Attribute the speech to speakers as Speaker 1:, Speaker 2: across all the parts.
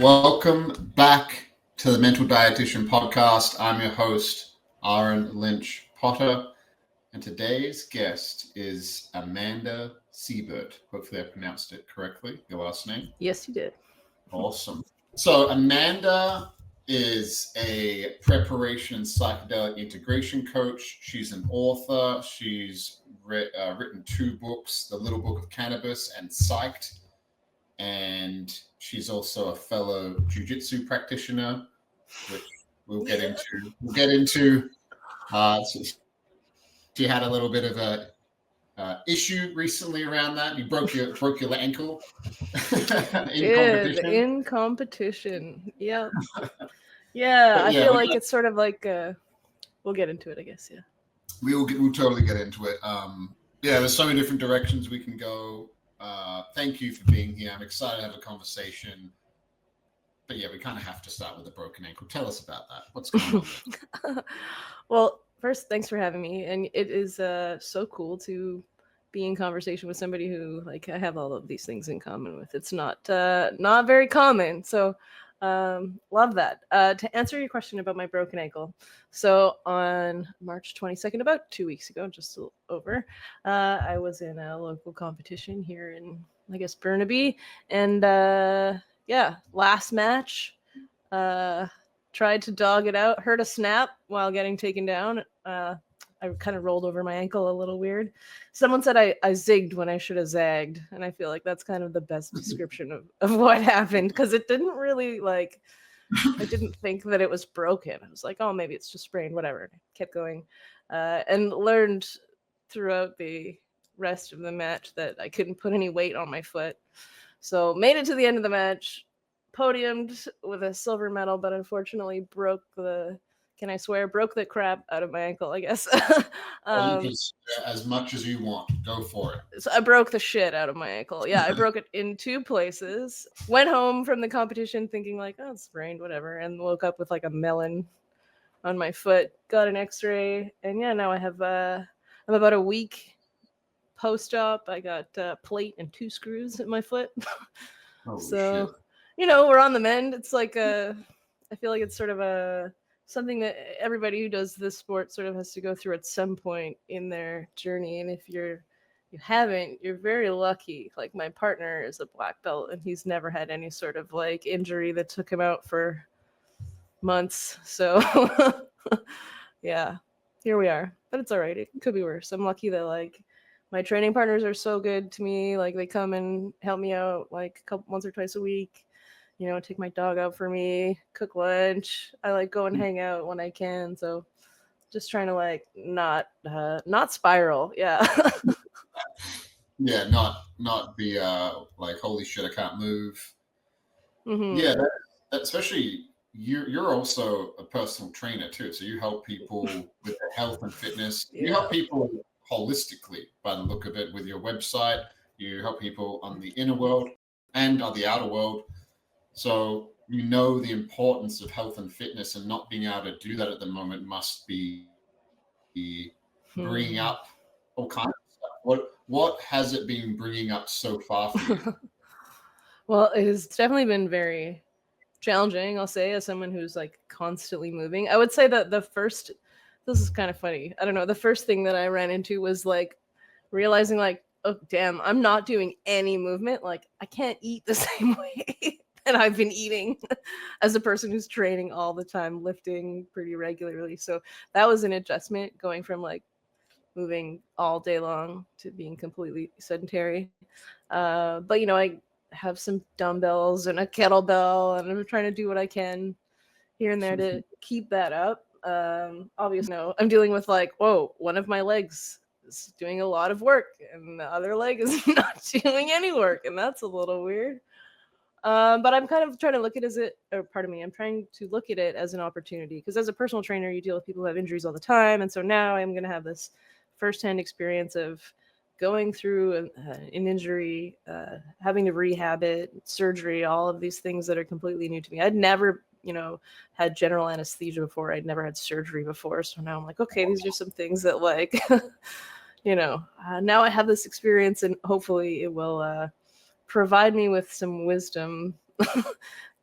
Speaker 1: Welcome back to the Mental Dietitian Podcast. I'm your host, Ahren Lynch-Potter, and today's guest is Amanda Siebert. Hopefully I pronounced it correctly, your last name.
Speaker 2: Yes, you did.
Speaker 1: Awesome. So Amanda is a preparation and psychedelic integration coach. She's an author. She's written 2 books, The Little Book of Cannabis and Psyched. And she's also a fellow Jiu Jitsu practitioner, which we'll get into. She had a little bit of a issue recently around that. You broke your ankle
Speaker 2: in competition. Yep. Yeah, I feel like it's sort of like we'll get into it, I guess. Yeah.
Speaker 1: We'll totally get into it. There's so many different directions we can go. Thank you for being here. I'm excited to have a conversation. But yeah, we kind of have to start with the broken ankle. Tell us about that. What's going on?
Speaker 2: Well, first, thanks for having me. And it is so cool to be in conversation with somebody who, like, I have all of these things in common with. It's not very common. So love that. To answer your question about my broken ankle. So on March 22nd, about 2 weeks ago, just over, I was in a local competition here in, I guess, Burnaby. And last match, tried to dog it out, heard a snap while getting taken down. I kind of rolled over my ankle a little weird. Someone said I zigged when I should have zagged. And I feel like that's kind of the best description of what happened, because it didn't really, like, I didn't think that it was broken. I was like, oh, maybe it's just sprained, whatever. Kept going and learned throughout the rest of the match that I couldn't put any weight on my foot. So made it to the end of the match, podiumed with a silver medal, but unfortunately broke the crap out of my ankle, I guess.
Speaker 1: As much as you want, go for it.
Speaker 2: So I broke the shit out of my ankle. Yeah, I broke it in 2 places. Went home from the competition thinking like, oh, it's sprained, whatever, and woke up with like a melon on my foot. Got an X-ray, and yeah, now I have I'm about a week post-op. I got a plate and 2 screws in my foot. So
Speaker 1: shit.
Speaker 2: You know, we're on the mend. It's like I feel like it's sort of something that everybody who does this sport sort of has to go through at some point in their journey. And if you haven't, you're very lucky. Like, my partner is a black belt and he's never had any sort of like injury that took him out for months. So yeah, here we are, but it's all right. It could be worse. I'm lucky that like my training partners are so good to me. Like, they come and help me out like once or twice a week. You know, take my dog out for me, cook lunch. I like go and hang out when I can. So just trying to like not spiral. Yeah.
Speaker 1: Yeah, not be like, holy shit, I can't move.
Speaker 2: Mm-hmm.
Speaker 1: Yeah, that, especially you're also a personal trainer too. So you help people with their health and fitness. Yeah. You help people holistically by the look of it with your website. You help people on the inner world and on the outer world. So you know the importance of health and fitness, and not being able to do that at the moment must be bringing up all kinds of stuff. What has it been bringing up so far for you?
Speaker 2: Well, it has definitely been very challenging, I'll say, as someone who's like constantly moving. I would say that this is kind of funny. I don't know. The first thing that I ran into was like realizing like, oh, damn, I'm not doing any movement. Like, I can't eat the same way that I've been eating as a person who's training all the time, lifting pretty regularly. So that was an adjustment, going from like moving all day long to being completely sedentary. But you know, I have some dumbbells and a kettlebell, and I'm trying to do what I can here and there to keep that up. Obviously, no, I'm dealing with like, whoa, one of my legs is doing a lot of work and the other leg is not doing any work, and that's a little weird. But I'm kind of trying to look at I'm trying to look at it as an opportunity, because as a personal trainer, you deal with people who have injuries all the time. And so now I'm going to have this firsthand experience of going through an injury, having to rehab it, surgery, all of these things that are completely new to me. I'd never, had general anesthesia before. I'd never had surgery before. So now I'm like, okay, these are some things that like, now I have this experience, and hopefully it will, provide me with some wisdom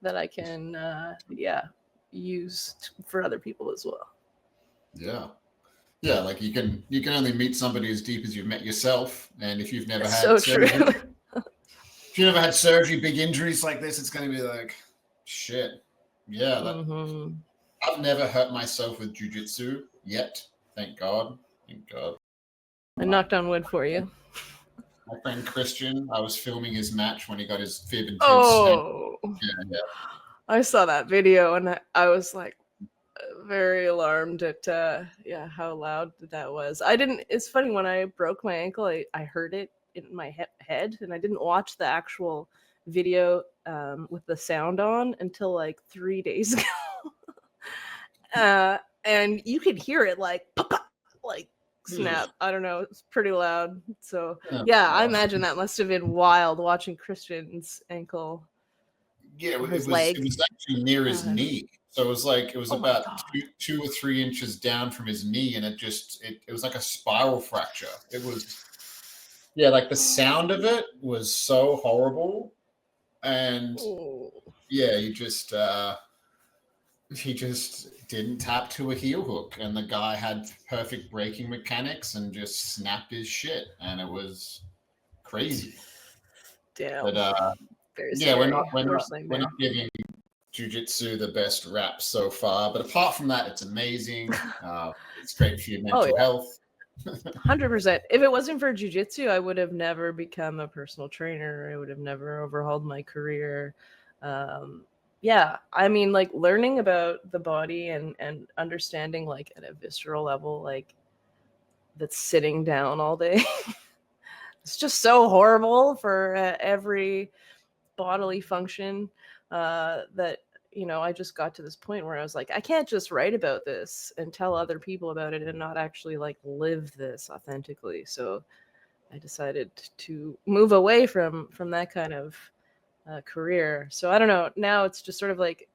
Speaker 2: that I can, use for other people as well.
Speaker 1: Yeah. Yeah, like you can only meet somebody as deep as you've met yourself, and if you've never
Speaker 2: It's
Speaker 1: had
Speaker 2: so true.
Speaker 1: surgery, if you've never had surgery, big injuries like this, it's going to be like, shit. Yeah, I've never hurt myself with jiu-jitsu yet. Thank God. Thank God.
Speaker 2: I knocked on wood for you.
Speaker 1: My friend Christian, I was filming his match when he got his fib and tib snapped.
Speaker 2: Oh,
Speaker 1: Yeah.
Speaker 2: I saw that video and I was like very alarmed at how loud that was. It's funny, when I broke my ankle, I heard it in my head, and I didn't watch the actual video with the sound on until like 3 days ago. And you could hear it like snap. I don't know, it's pretty loud. So yeah, I imagine that must have been wild watching Christian's ankle.
Speaker 1: Yeah, it was
Speaker 2: leg.
Speaker 1: It was actually near his knee. So it was about
Speaker 2: God.
Speaker 1: 2 or 3 inches down from his knee, and it was like a spiral fracture. It was, yeah, like the sound of it was so horrible, and yeah, he just didn't tap to a heel hook, and the guy had perfect braking mechanics and just snapped his shit, and it was crazy.
Speaker 2: Damn.
Speaker 1: But
Speaker 2: very
Speaker 1: yeah,
Speaker 2: scary.
Speaker 1: we're not giving jiu-jitsu the best rap so far, but apart from that, it's amazing. It's great for your mental health.
Speaker 2: 100%. If it wasn't for jiu-jitsu, I would have never become a personal trainer. I would have never overhauled my career. Yeah, I mean, like, learning about the body and understanding, like, at a visceral level, like, that's sitting down all day. It's just so horrible for every bodily function that, I just got to this point where I was like, I can't just write about this and tell other people about it and not actually like live this authentically. So I decided to move away from that kind of career. So I don't know. Now it's just sort of like,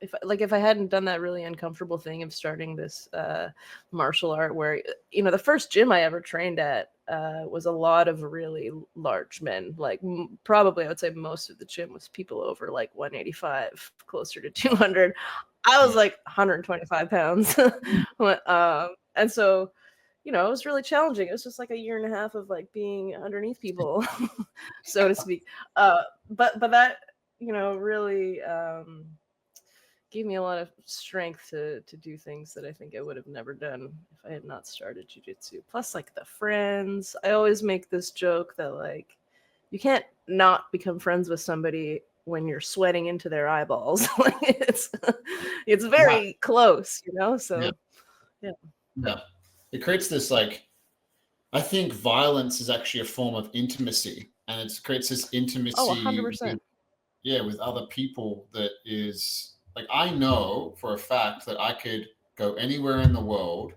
Speaker 2: if I hadn't done that really uncomfortable thing of starting this martial art, where the first gym I ever trained at was a lot of really large men. Like probably I would say most of the gym was people over like 185, closer to 200. I was like 125 pounds, and so it was really challenging. It was just like a year and a half of like being underneath people, so to speak. But that really gave me a lot of strength to do things that I think I would have never done if I had not started jiu-jitsu. Plus, like, the friends. I always make this joke that, like, you can't not become friends with somebody when you're sweating into their eyeballs. Like, it's very close, So
Speaker 1: yeah, it creates this, like, I think violence is actually a form of intimacy, and it creates this intimacy
Speaker 2: 100%.
Speaker 1: with other people that is, like, I know for a fact that I could go anywhere in the world,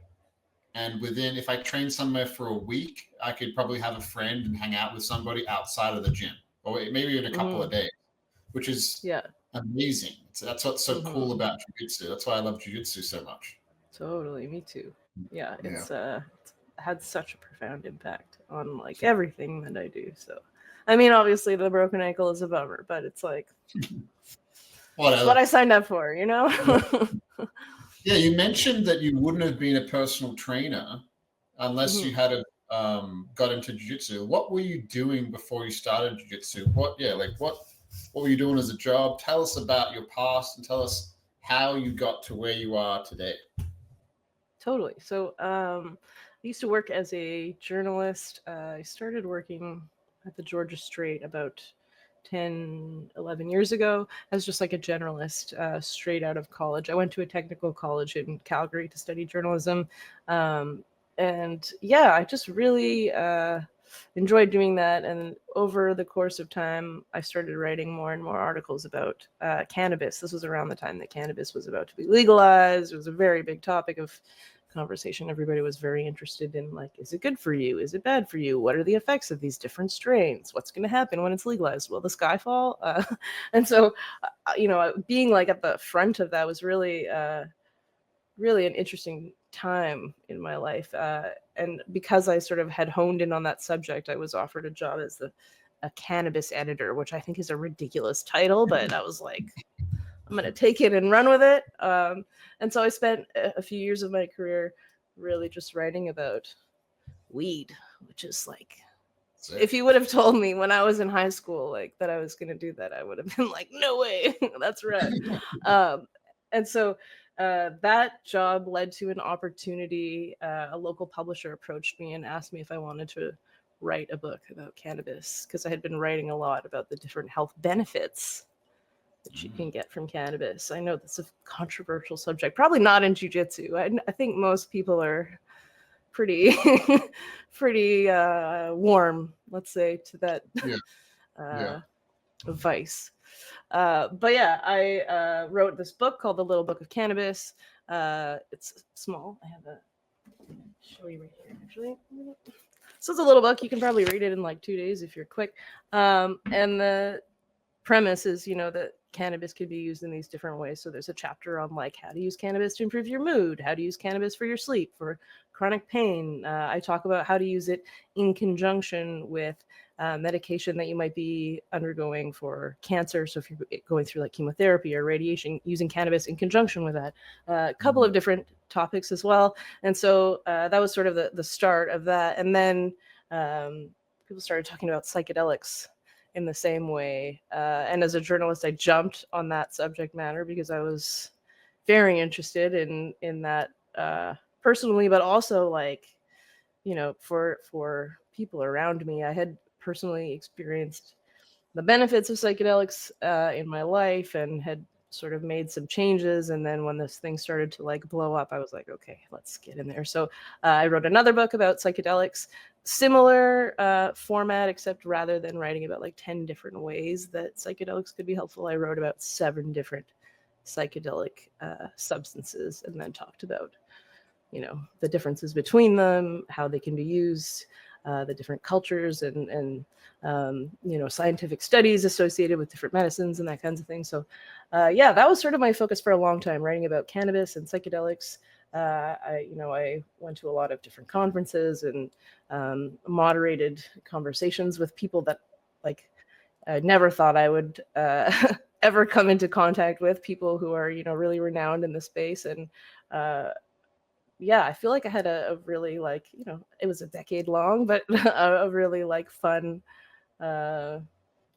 Speaker 1: and if I train somewhere for a week, I could probably have a friend and hang out with somebody outside of the gym, or maybe in a couple of days, which is amazing. That's what's so cool about jiu-jitsu. That's why I love jiu-jitsu so much.
Speaker 2: Totally, me too. Yeah, it's had such a profound impact on like everything that I do. So, I mean, obviously the broken ankle is a bummer, but it's like it's what I signed up for,
Speaker 1: Yeah, you mentioned that you wouldn't have been a personal trainer unless you had got into jiu-jitsu. What were you doing before you started jiu-jitsu? What were you doing as a job? Tell us about your past and tell us how you got to where you are today.
Speaker 2: Totally. So I used to work as a journalist. I started working at the Georgia Strait about 10, 11 years ago as just like a generalist straight out of college. I went to a technical college in Calgary to study journalism. And yeah, I just really enjoyed doing that. And over the course of time, I started writing more and more articles about cannabis. This was around the time that cannabis was about to be legalized. It was a very big topic of conversation. Everybody was very interested in, like, is it good for you? Is it bad for you? What are the effects of these different strains? What's going to happen when it's legalized? Will the sky fall? And so, being like at the front of that was really, really an interesting time in my life. And because I sort of had honed in on that subject, I was offered a job as the a cannabis editor, which I think is a ridiculous title, but I was like, I'm going to take it and run with it. And so I spent a few years of my career really just writing about weed, which is like, if you would have told me when I was in high school, like that I was going to do that, I would have been like, no way, that's right. And so that job led to an opportunity. A local publisher approached me and asked me if I wanted to write a book about cannabis, because I had been writing a lot about the different health benefits that you can get from cannabis. I know that's a controversial subject, probably not in jiu-jitsu. I think most people are pretty warm, let's say, to that vice. But yeah, I wrote this book called The Little Book of Cannabis. It's small. I have a show you right here, actually. So it's a little book. You can probably read it in like 2 days if you're quick. And the premise is, that cannabis could be used in these different ways. So there's a chapter on like how to use cannabis to improve your mood, how to use cannabis for your sleep, for chronic pain. I talk about how to use it in conjunction with medication that you might be undergoing for cancer. So if you're going through like chemotherapy or radiation, using cannabis in conjunction with that. A couple of different topics as well. And so that was sort of the start of that. And then people started talking about psychedelics in the same way. And as a journalist, I jumped on that subject matter because I was very interested in that personally, but also like, for people around me. I had personally experienced the benefits of psychedelics in my life and had sort of made some changes. And then when this thing started to like blow up, I was like, okay, let's get in there. So I wrote another book about psychedelics, similar format, except rather than writing about like 10 different ways that psychedelics could be helpful, I wrote about 7 different psychedelic substances, and then talked about, the differences between them, how they can be used, the different cultures and scientific studies associated with different medicines and that kinds of thing. So that was sort of my focus for a long time, writing about cannabis and psychedelics. I went to a lot of different conferences and moderated conversations with people that like I never thought I would ever come into contact with, people who are, really renowned in the space. And I feel like I had a really like, it was a decade long, but a really like fun,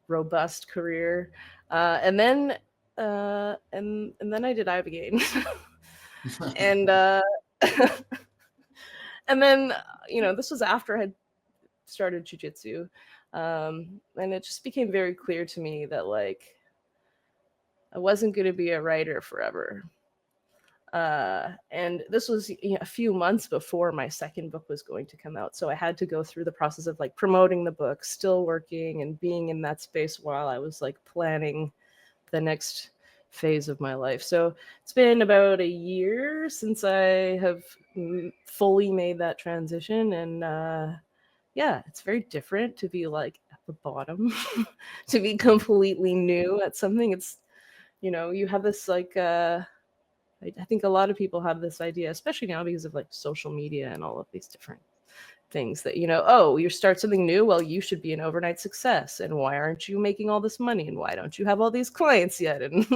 Speaker 2: robust career. And then I did Ibogaine. And and then this was after I had started jiu-jitsu. And it just became very clear to me that like I wasn't going to be a writer forever. And this was a few months before my second book was going to come out. So I had to go through the process of like promoting the book, still working and being in that space while I was like planning the next phase of my life. So it's been about a year since I have fully made that transition. And it's very different to be like at the bottom, to be completely new at something. It's, you have this like, I think a lot of people have this idea, especially now because of like social media and all of these different things that, you start something new. Well, you should be an overnight success. And why aren't you making all this money? And why don't you have all these clients yet? And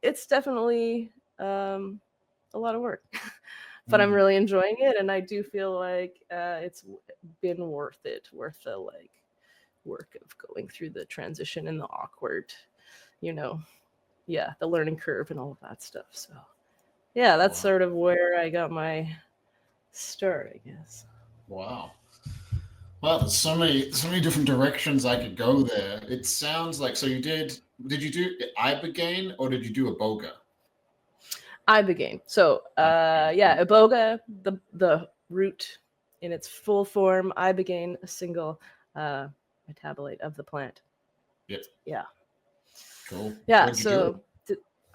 Speaker 2: it's definitely a lot of work, but I'm really enjoying it. And I do feel like it's been worth the like work of going through the transition and the awkward, the learning curve and all of that stuff. So that's sort of where I got my start, I guess.
Speaker 1: Wow. Well, there's so many different directions I could go there. It sounds like, so did you do Ibogaine or did you do Iboga?
Speaker 2: Ibogaine. So Iboga, the root in its full form, Ibogaine, a single metabolite of the plant.
Speaker 1: Yep.
Speaker 2: Yeah.
Speaker 1: Cool.
Speaker 2: Yeah. So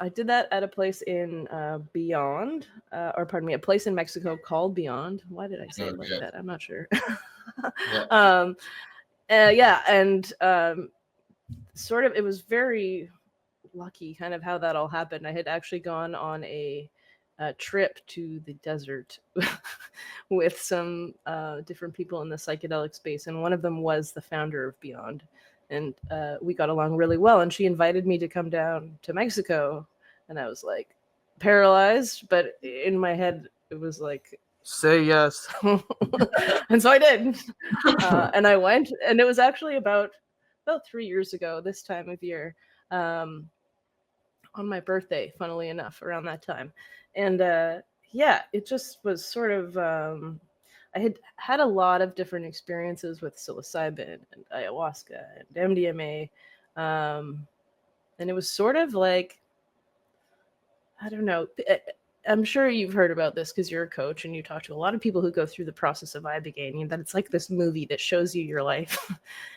Speaker 2: I did that at a place in Beyond, a place in Mexico called Beyond. Why did I say it like that? I'm not sure. Sort of, it was very lucky kind of how that all happened. I had actually gone on a trip to the desert with some different people in the psychedelic space, and one of them was the founder of Beyond, and we got along really well. And she invited me to come down to Mexico, and I was like paralyzed, but in my head it was like, say yes. And so I did, and I went, and it was actually about 3 years ago this time of year, on my birthday, funnily enough, around that time. And yeah, it just was sort of I had had a lot of different experiences with psilocybin and ayahuasca and MDMA, and it was sort of like, I don't know. I'm sure you've heard about this because you're a coach and you talk to a lot of people who go through the process of Ibogaine, that it's like this movie that shows you your life.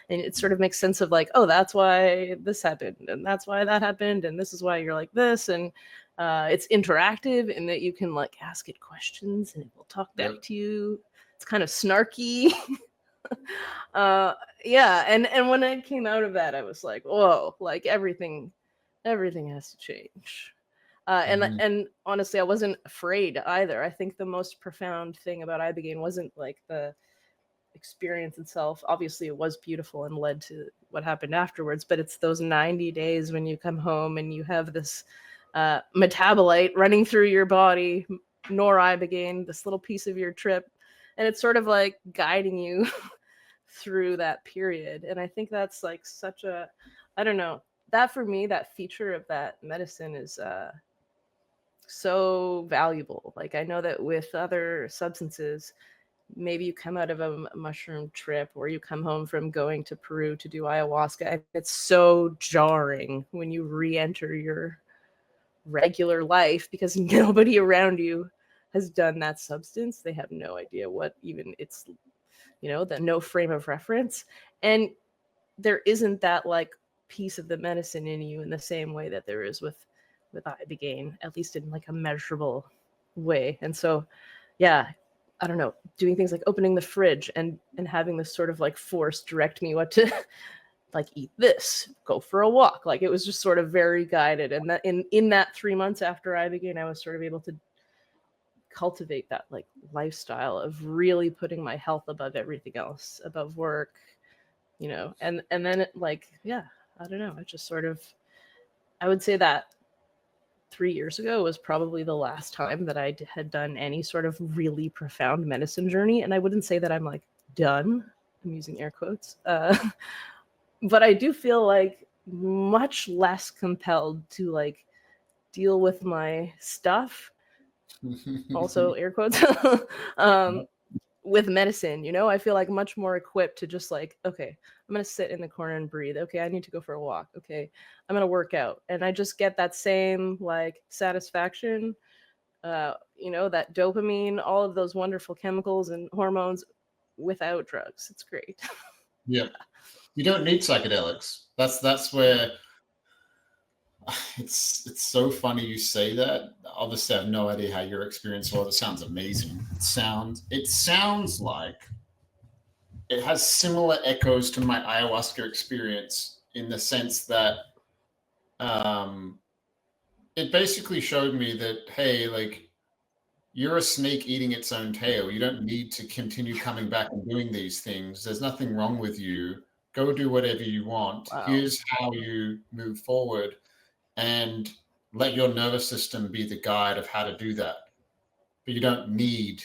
Speaker 2: And it sort of makes sense of like, oh, that's why this happened and that's why that happened. And this is why you're like this. And it's interactive in that you can like ask it questions and it will talk back to you. It's kind of snarky. Yeah. And when I came out of that, I was like, whoa, like everything has to change. And honestly, I wasn't afraid either. I think the most profound thing about Ibogaine wasn't like the experience itself. Obviously, it was beautiful and led to what happened afterwards, but it's those 90 days when you come home and you have this metabolite running through your body, nor-Ibogaine, this little piece of your trip, and it's sort of like guiding you through that period. And I think that's like such a, I don't know, that for me, that feature of that medicine is so valuable. Like I know that with other substances, maybe you come out of a mushroom trip or you come home from going to Peru to do ayahuasca, and it's so jarring when you re-enter your regular life because nobody around you has done that substance. They have no idea what even it's, that no frame of reference. And there isn't that like piece of the medicine in you in the same way that there is with Ibogaine, at least in like a measurable way. And so, yeah, I don't know, doing things like opening the fridge and having this sort of like force direct me what to like eat this, go for a walk. Like it was just sort of very guided. And that in that 3 months after Ibogaine, I was sort of able to cultivate that like lifestyle of really putting my health above everything else, above work, and then it like, yeah, I don't know. I just sort of, I would say that 3 years ago was probably the last time that I had done any sort of really profound medicine journey. And I wouldn't say that I'm like done. I'm using air quotes. But I do feel like much less compelled to like deal with my stuff. Also air quotes. With medicine, I feel like much more equipped to just like, okay, I'm going to sit in the corner and breathe. Okay, I need to go for a walk. Okay, I'm going to work out. And I just get that same like satisfaction, that dopamine, all of those wonderful chemicals and hormones without drugs. It's great.
Speaker 1: Yeah. You don't need psychedelics. That's where it's so funny you say that. Obviously, I have no idea how your experience was. It sounds amazing. It sounds like it has similar echoes to my ayahuasca experience in the sense that it basically showed me that, hey, like you're a snake eating its own tail. You don't need to continue coming back and doing these things. There's nothing wrong with you. Go do whatever you want.
Speaker 2: Wow.
Speaker 1: Here's how you move forward. And let your nervous system be the guide of how to do that. But you don't need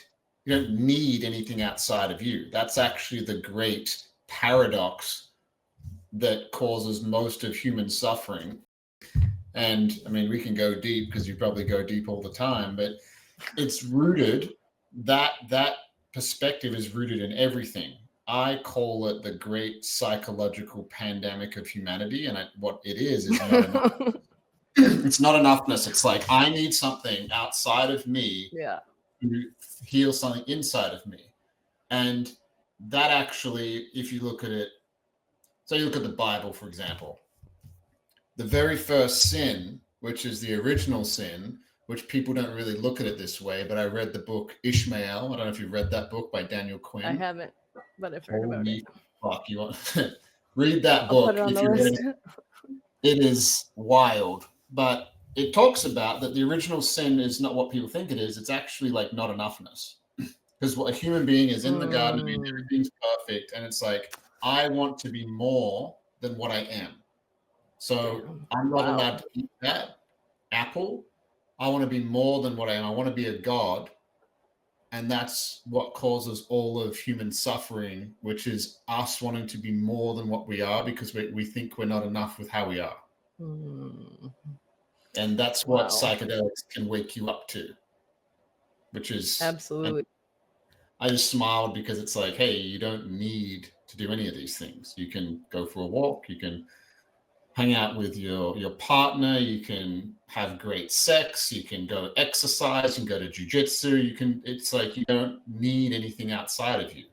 Speaker 1: anything outside of you. That's actually the great paradox that causes most of human suffering. And I mean, we can go deep because you probably go deep all the time, but it's rooted, that perspective is rooted in everything. I call it the great psychological pandemic of humanity. And what it is not enough. It's not enoughness. It's like, I need something outside of me to heal something inside of me. And that actually, if you look at it, so you look at the Bible, for example, the very first sin, which is the original sin, which people don't really look at it this way, but I read the book Ishmael. I don't know if you've read that book by Daniel Quinn.
Speaker 2: I haven't, but I've heard about it.
Speaker 1: Fuck, you want read that
Speaker 2: I'll
Speaker 1: book
Speaker 2: put it on
Speaker 1: if
Speaker 2: the
Speaker 1: you read
Speaker 2: list.
Speaker 1: it. It is wild. But it talks about that the original sin is not what people think it is. It's actually like not enoughness. Because what a human being is in the Garden of Eden, everything's perfect. And it's like, I want to be more than what I am. So I'm not allowed to eat that apple. I want to be more than what I am. I want to be a god. And that's what causes all of human suffering, which is us wanting to be more than what we are because we think we're not enough with how we are. And that's what psychedelics can wake you up to, which is
Speaker 2: absolutely.
Speaker 1: I just smiled because it's like, hey, you don't need to do any of these things. You can go for a walk. You can hang out with your partner. You can have great sex. You can go exercise. You can go to Jiu Jitsu. It's like you don't need anything outside of you.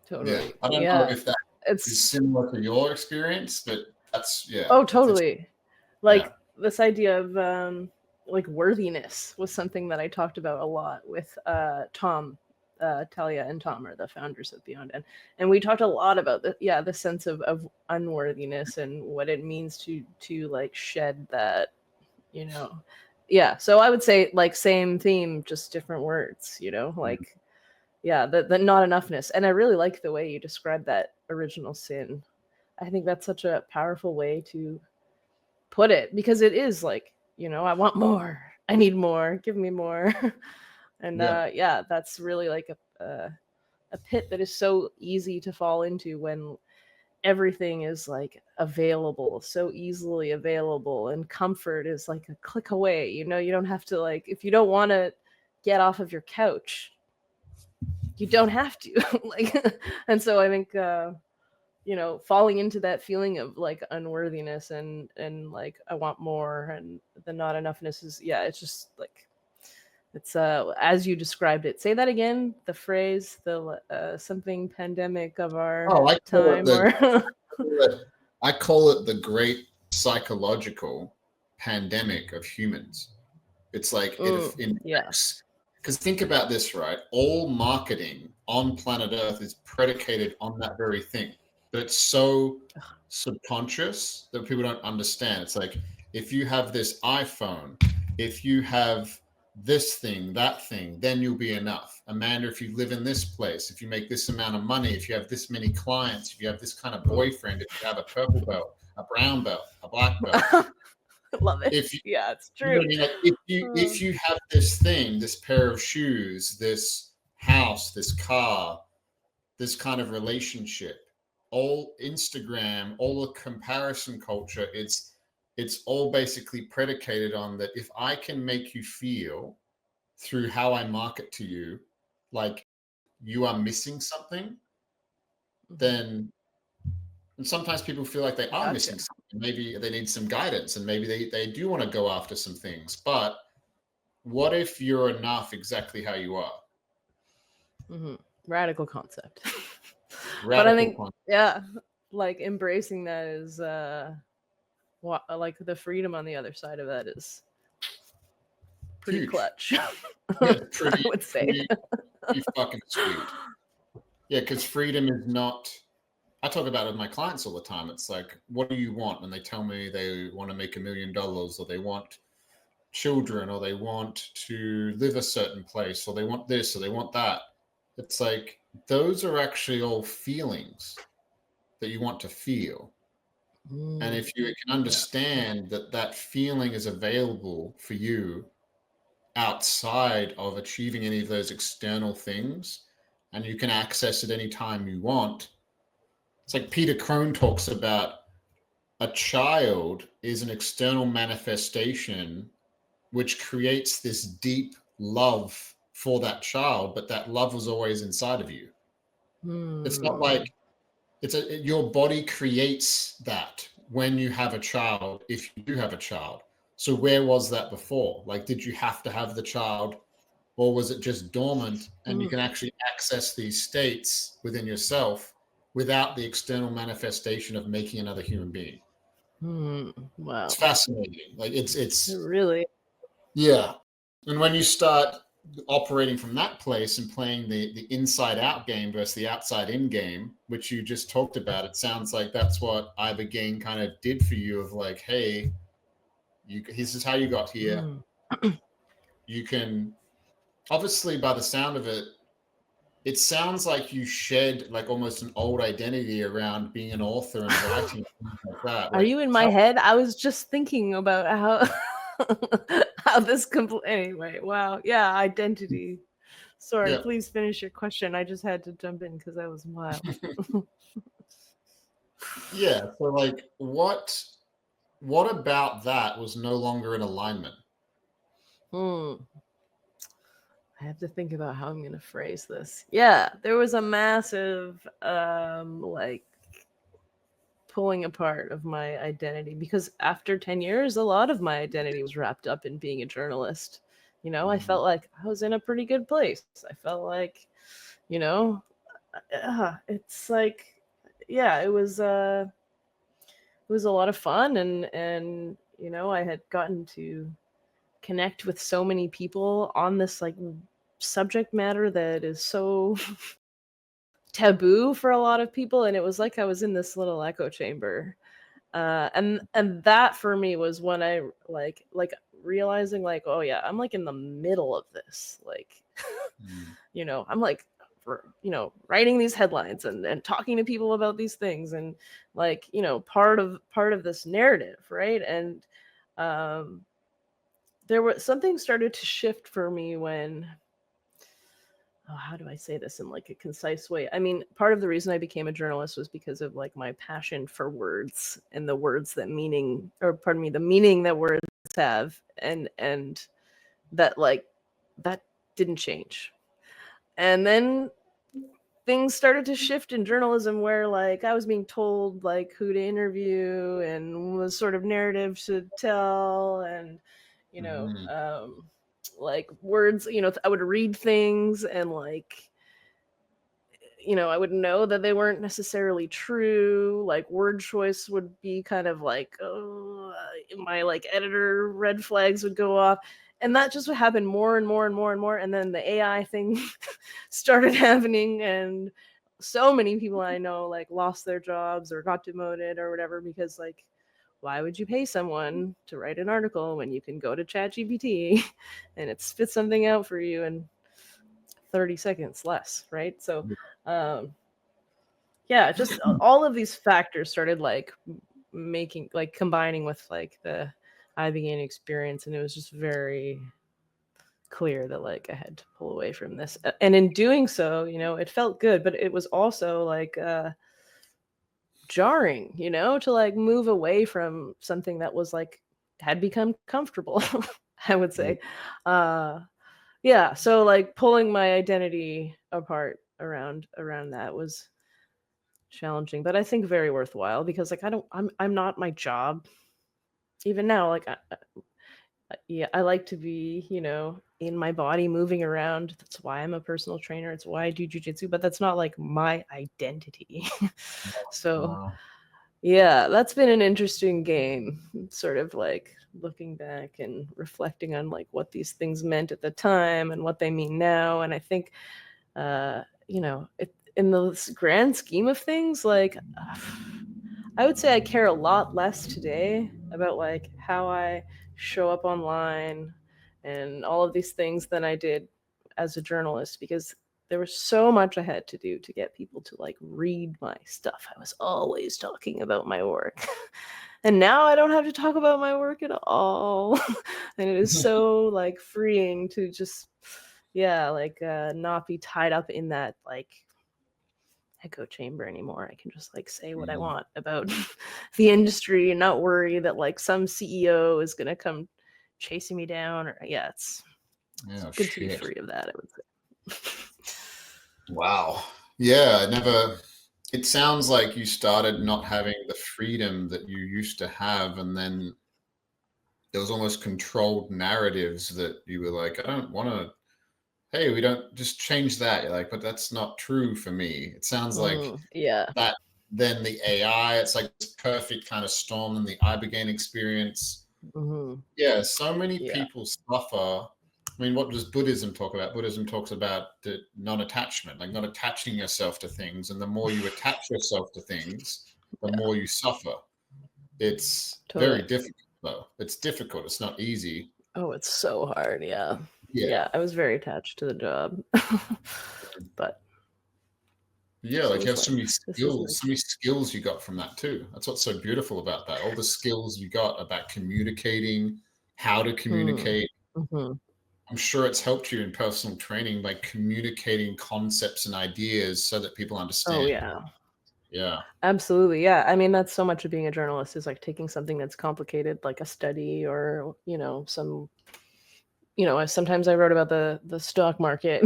Speaker 2: Totally.
Speaker 1: Yeah. I don't know if that is similar to your experience, but that's, yeah.
Speaker 2: Oh, totally. This idea of like worthiness was something that I talked about a lot with Tom. Talia and Tom are the founders of Beyond End. And we talked a lot about the sense of unworthiness and what it means to like shed that, you know. Yeah. So I would say like same theme, just different words, you know, like, yeah, the not enoughness. And I really like the way you described that original sin. I think that's such a powerful way to put it, because it is like, you know, I want more. I need more. Give me more. And that's really like a pit that is so easy to fall into when everything is like available, so easily available, and comfort is like a click away. You know, you don't have to, like, if you don't want to get off of your couch, you don't have to. Like, and so I think you know, falling into that feeling of like unworthiness and like I want more, and the not enoughness is, it's just like, it's as you described it. Say that again. The phrase, the something pandemic of our time.
Speaker 1: I call it the great psychological pandemic of humans. It's like because think about this, right? All marketing on planet Earth is predicated on that very thing, but it's so subconscious that people don't understand. It's like, if you have this iPhone, if you have this thing, that thing, then you'll be enough. Amanda, if you live in this place, if you make this amount of money, if you have this many clients, if you have this kind of boyfriend, if you have a purple belt, a brown belt, a black belt.
Speaker 2: Love it. It's true.
Speaker 1: You know, like if you have this thing, this pair of shoes, this house, this car, this kind of relationship, all Instagram, all the comparison culture, it's all basically predicated on that. If I can make you feel through how I market to you like you are missing something, then, and sometimes people feel like they are missing something. Maybe they need some guidance, and maybe they do want to go after some things. But what if you're enough exactly how you are?
Speaker 2: Radical concept. But I think, like embracing that is like the freedom on the other side of that is pretty huge. Clutch. I would say
Speaker 1: pretty fucking sweet. Yeah, because freedom is not, I talk about it with my clients all the time. It's like, what do you want? And they tell me they want to make $1 million, or they want children, or they want to live a certain place, or they want this, or they want that. It's like, those are actually all feelings that you want to feel. And if you can understand that that feeling is available for you outside of achieving any of those external things, and you can access it anytime you want. It's like Peter Crone talks about, a child is an external manifestation which creates this deep love for that child, but that love was always inside of you. It's not like your body creates that when you have a child, if you do have a child. So where was that before? Like, did you have to have the child, or was it just dormant, and you can actually access these states within yourself without the external manifestation of making another human being?
Speaker 2: Wow.
Speaker 1: It's fascinating. Like, it's
Speaker 2: really,
Speaker 1: and when you start operating from that place and playing the inside out game versus the outside in game, which you just talked about, it sounds like that's what Ibogaine kind of did for you, of like, hey, This is how you got here. You can, obviously, by the sound of it, it sounds like you shed like almost an old identity around being an author and writing things like that.
Speaker 2: Are
Speaker 1: Like,
Speaker 2: you in my head? I was just thinking about how how this anyway. Wow. Yeah, identity. Sorry,
Speaker 1: yeah.
Speaker 2: please finish your question. I just had to jump in because that was wild.
Speaker 1: Yeah. So like what about that was no longer in alignment?
Speaker 2: I have to think about how I'm going to phrase this. Yeah, there was a massive like pulling apart of my identity, because after 10 years, a lot of my identity was wrapped up in being a journalist. You know, I felt like I was in a pretty good place. I felt like, you know, it's like, yeah, it was a lot of fun, and you know, I had gotten to connect with so many people on this like subject matter that is so taboo for a lot of people, and it was like I was in this little echo chamber. And that for me was when I like realizing like, oh yeah, I'm like in the middle of this, like you know, I'm like, you know, writing these headlines and talking to people about these things, and like, you know, part of this narrative, right? And there was something started to shift for me when, oh, how do I say this in like a concise way? I mean, part of the reason I became a journalist was because of like my passion for words and the words that meaning, or pardon me, the meaning that words have, and that like that didn't change. And then things started to shift in journalism where like I was being told like who to interview and what sort of narrative to tell, and you know, like words, you know, I would read things and like, you know, I would know that they weren't necessarily true. Like word choice would be kind of like, oh, my like editor red flags would go off. And that just would happen more and more and more and more. And then the AI thing started happening. And so many people I know like lost their jobs or got demoted or whatever, because like, why would you pay someone to write an article when you can go to ChatGPT and it spits something out for you in 30 seconds less, right? So yeah, just all of these factors started like making, like combining with like the Ibogaine experience, and it was just very clear that like I had to pull away from this. And in doing so, you know, it felt good, but it was also like jarring, you know, to like move away from something that was like had become comfortable, I would say. Yeah, so like pulling my identity apart around that was challenging, but I think very worthwhile, because like I'm not my job even now. Like yeah, I like to be, you know, in my body moving around. That's why I'm a personal trainer. It's why I do jujitsu, but that's not like my identity. So yeah, that's been an interesting game, sort of like looking back and reflecting on like what these things meant at the time and what they mean now. And I think, you know, in the grand scheme of things, like I would say I care a lot less today about like how I show up online and all of these things than I did as a journalist, because there was so much I had to do to get people to like read my stuff. I was always talking about my work. And now I don't have to talk about my work at all. And it is so like freeing to just, yeah, like not be tied up in that like echo chamber anymore. I can just like say what I want about the industry and not worry that like some CEO is gonna come chasing me down, or it's good to be free of that, I would say.
Speaker 1: Wow. Yeah, it sounds like you started not having the freedom that you used to have, and then there was almost controlled narratives that you were like, I don't want to, hey, we don't, just change that. You're like, but that's not true for me. It sounds like
Speaker 2: Yeah.
Speaker 1: that. Then the AI, it's like this perfect kind of storm in the Ibogaine experience. Yeah, so many people suffer. I mean, what does Buddhism talk about? Buddhism talks about the non-attachment, like not attaching yourself to things. And the more you attach yourself to things, the more you suffer. It's very difficult. though. It's difficult. It's not easy.
Speaker 2: Oh, it's so hard. Yeah.
Speaker 1: Yeah.
Speaker 2: I was very attached to the job. But
Speaker 1: Yeah, like you have
Speaker 2: like,
Speaker 1: so many skills you got from that too. That's what's so beautiful about that. All the skills you got about communicating, how to communicate.
Speaker 2: Mm-hmm.
Speaker 1: I'm sure it's helped you in personal training by communicating concepts and ideas so that people understand.
Speaker 2: Oh, yeah.
Speaker 1: Yeah.
Speaker 2: Absolutely. Yeah. I mean, that's so much of being a journalist is like taking something that's complicated, like a study or, sometimes I wrote about the stock market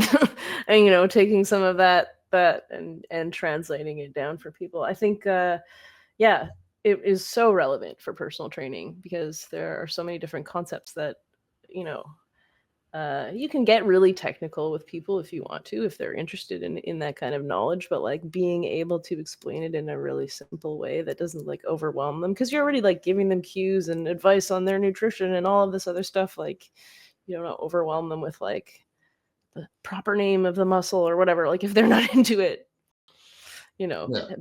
Speaker 2: and, taking some of that and translating it down for people. I think, it is so relevant for personal training because there are so many different concepts that, you can get really technical with people if you want to, if they're interested in that kind of knowledge, but like being able to explain it in a really simple way that doesn't like overwhelm them because you're already like giving them cues and advice on their nutrition and all of this other stuff. Like you don't overwhelm them with like the proper name of the muscle or whatever. Like if they're not into it,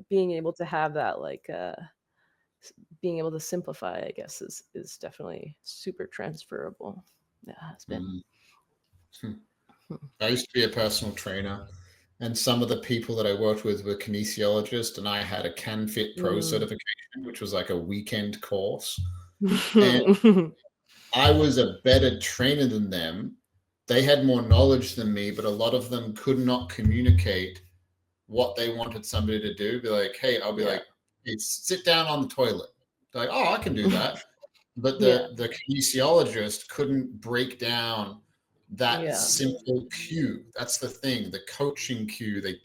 Speaker 2: being able to have that like being able to simplify, I guess, is definitely super transferable. Yeah, it's been.
Speaker 1: I used to be a personal trainer, and some of the people that I worked with were kinesiologists, and I had a CanFit Pro certification, which was like a weekend course. And I was a better trainer than them. They had more knowledge than me, but a lot of them could not communicate what they wanted somebody to do. Be like, hey, I'll be like, hey, sit down on the toilet. They're like, oh, I can do that. But the kinesiologist couldn't break down that simple cue. That's the thing, the coaching cue. They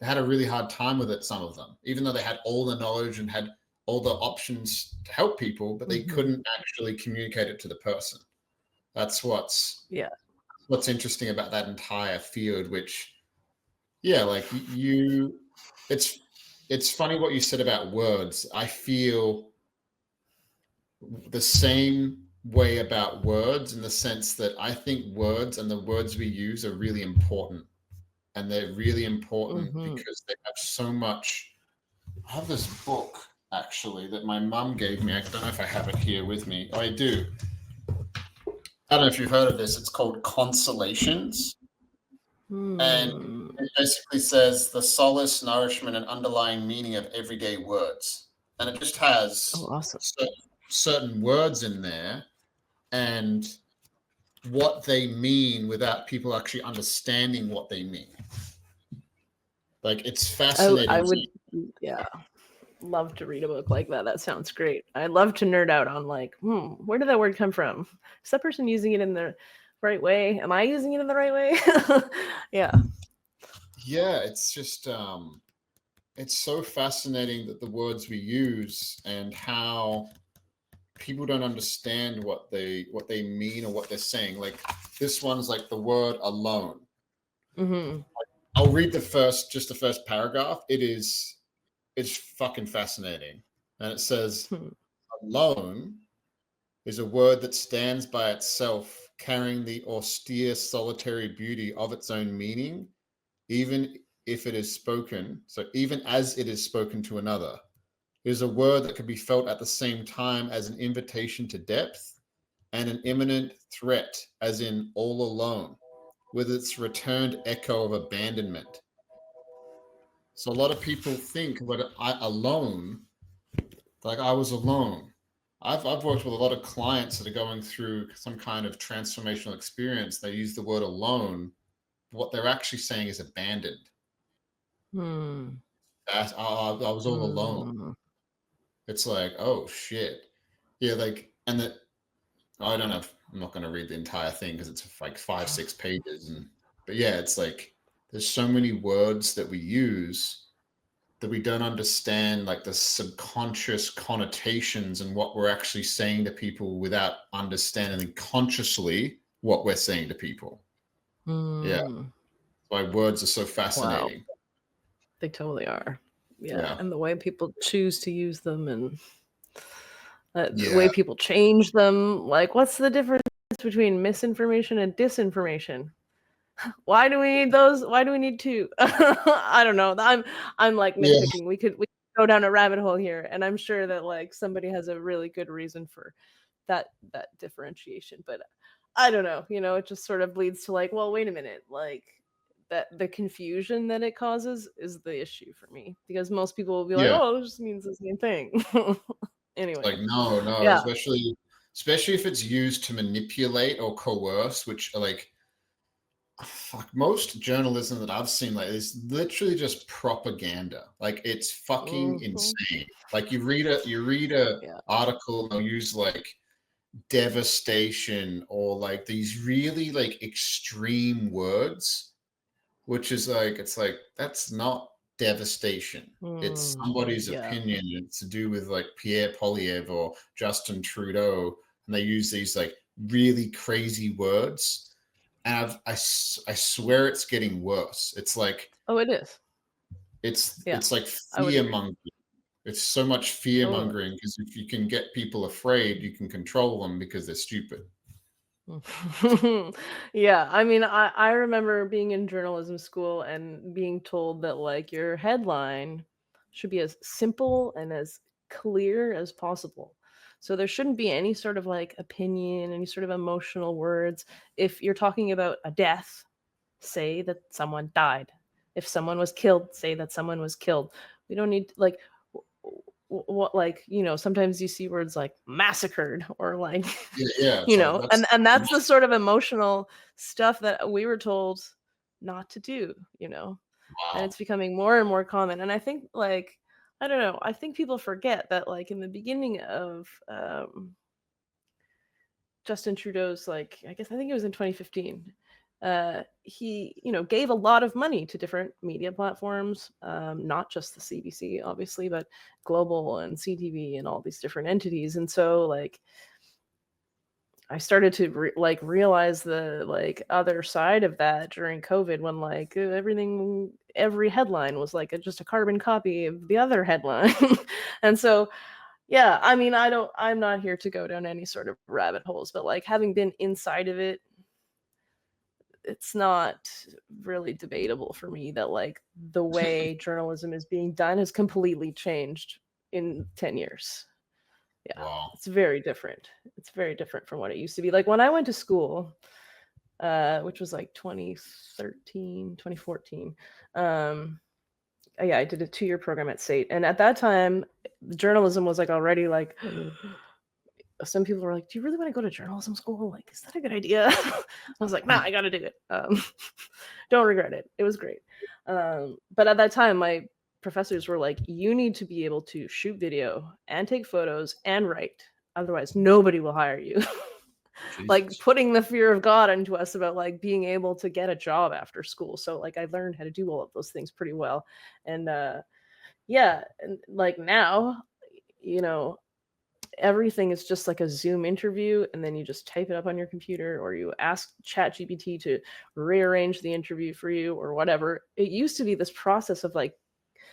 Speaker 1: had a really hard time with it, some of them, even though they had all the knowledge and had all the options to help people, but they couldn't actually communicate it to the person. That's what's interesting about that entire field, which, like it's funny what you said about words. I feel the same way about words in the sense that I think words and the words we use are really important. And they're really important because they have so much. I have this book actually that my mum gave me. I don't know if I have it here with me. Oh, I do. I don't know if you've heard of this. It's called Consolations. And it basically says the solace, nourishment, and underlying meaning of everyday words. And it just has certain words in there and what they mean without people actually understanding what they mean. Like, it's fascinating.
Speaker 2: I would, love to read a book like that. That sounds great. I'd love to nerd out on like, where did that word come from? Is that person using it in the right way? Am I using it in the right way? Yeah,
Speaker 1: it's just it's so fascinating that the words we use and how people don't understand what they mean or what they're saying. Like this one's like the word alone. I'll read the first paragraph. It's fucking fascinating. And it says, alone is a word that stands by itself, carrying the austere, solitary beauty of its own meaning, even if it is spoken. So even as it is spoken to another, it is a word that can be felt at the same time as an invitation to depth and an imminent threat, as in all alone, with its returned echo of abandonment. So a lot of people think, but alone, like I was alone. I've worked with a lot of clients that are going through some kind of transformational experience. They use the word alone. What they're actually saying is abandoned. I was all alone. It's like, oh shit. Yeah, like, and that, I don't know. I'm not going to read the entire thing because it's like 5-6 pages. But yeah, it's like, there's so many words that we use that we don't understand, like the subconscious connotations and what we're actually saying to people without understanding consciously what we're saying to people. Yeah. That's why words are so fascinating.
Speaker 2: Wow. They totally are. Yeah. And the way people choose to use them and the way people change them. Like, what's the difference between misinformation and disinformation? Why do we need those? Why do we need two? I don't know. I'm like nitpicking. We could go down a rabbit hole here, and I'm sure that like somebody has a really good reason for that differentiation, but I don't know, it just sort of leads to like, well, wait a minute, like that the confusion that it causes is the issue for me, because most people will be like,
Speaker 1: Yeah.
Speaker 2: oh, it just means the same thing.
Speaker 1: Like,
Speaker 2: Anyway,
Speaker 1: no,
Speaker 2: yeah.
Speaker 1: especially if it's used to manipulate or coerce, which like fuck, most journalism that I've seen like is literally just propaganda. Like it's fucking
Speaker 2: Mhm.
Speaker 1: insane. Like you read a
Speaker 2: Yeah.
Speaker 1: article, they'll use like devastation or like these really like extreme words, which is like it's like that's not devastation. It's
Speaker 2: Mm,
Speaker 1: somebody's
Speaker 2: yeah.
Speaker 1: opinion. It's to do with like Pierre Polyev or Justin Trudeau, and they use these like really crazy words. And I swear it's getting worse. It's like
Speaker 2: Oh, it is.
Speaker 1: it's
Speaker 2: Yeah,
Speaker 1: it's like
Speaker 2: I would
Speaker 1: fear
Speaker 2: agree.
Speaker 1: mongering. It's so much fear
Speaker 2: Totally.
Speaker 1: mongering because if you can get people afraid, you can control them because they're stupid.
Speaker 2: Yeah, I mean, I remember being in journalism school and being told that like your headline should be as simple and as clear as possible. So there shouldn't be any sort of like opinion, any sort of emotional words. If you're talking about a death, say that someone died. If someone was killed, say that someone was killed. We don't need like what, like, sometimes you see words like massacred or like
Speaker 1: Yeah, yeah. It's like
Speaker 2: and that's the sort of emotional stuff that we were told not to do. And
Speaker 1: wow.
Speaker 2: it's becoming more and more common, and I think like, I don't know, I think people forget that like in the beginning of Justin Trudeau's, like, I think it was in 2015. He, gave a lot of money to different media platforms, not just the CBC, obviously, but Global and CTV and all these different entities. And so, like, I started to realize the like other side of that during COVID, when like every headline was like just a carbon copy of the other headline. And so, yeah, I mean, I'm not here to go down any sort of rabbit holes, but like having been inside of it, it's not really debatable for me that like the way journalism is being done has completely changed in 10 years. Yeah,
Speaker 1: Wow.
Speaker 2: it's very different. It's very different from what it used to be. Like when I went to school, which was like 2013, 2014. Yeah, I did a 2-year program at SAIT. And at that time, journalism was like already like, some people were like, do you really want to go to journalism school? Like, is that a good idea? I was like, nah, I got to do it. Don't regret it. It was great. But at that time, my professors were like, you need to be able to shoot video and take photos and write. Otherwise, nobody will hire you. Like
Speaker 1: Jesus.
Speaker 2: putting the fear of God into us about like being able to get a job after school. So like I learned how to do all of those things pretty well. And yeah, and like now, you know, everything is just like a Zoom interview, and then you just type it up on your computer, or you ask ChatGPT to rearrange the interview for you or whatever. It used to be this process of like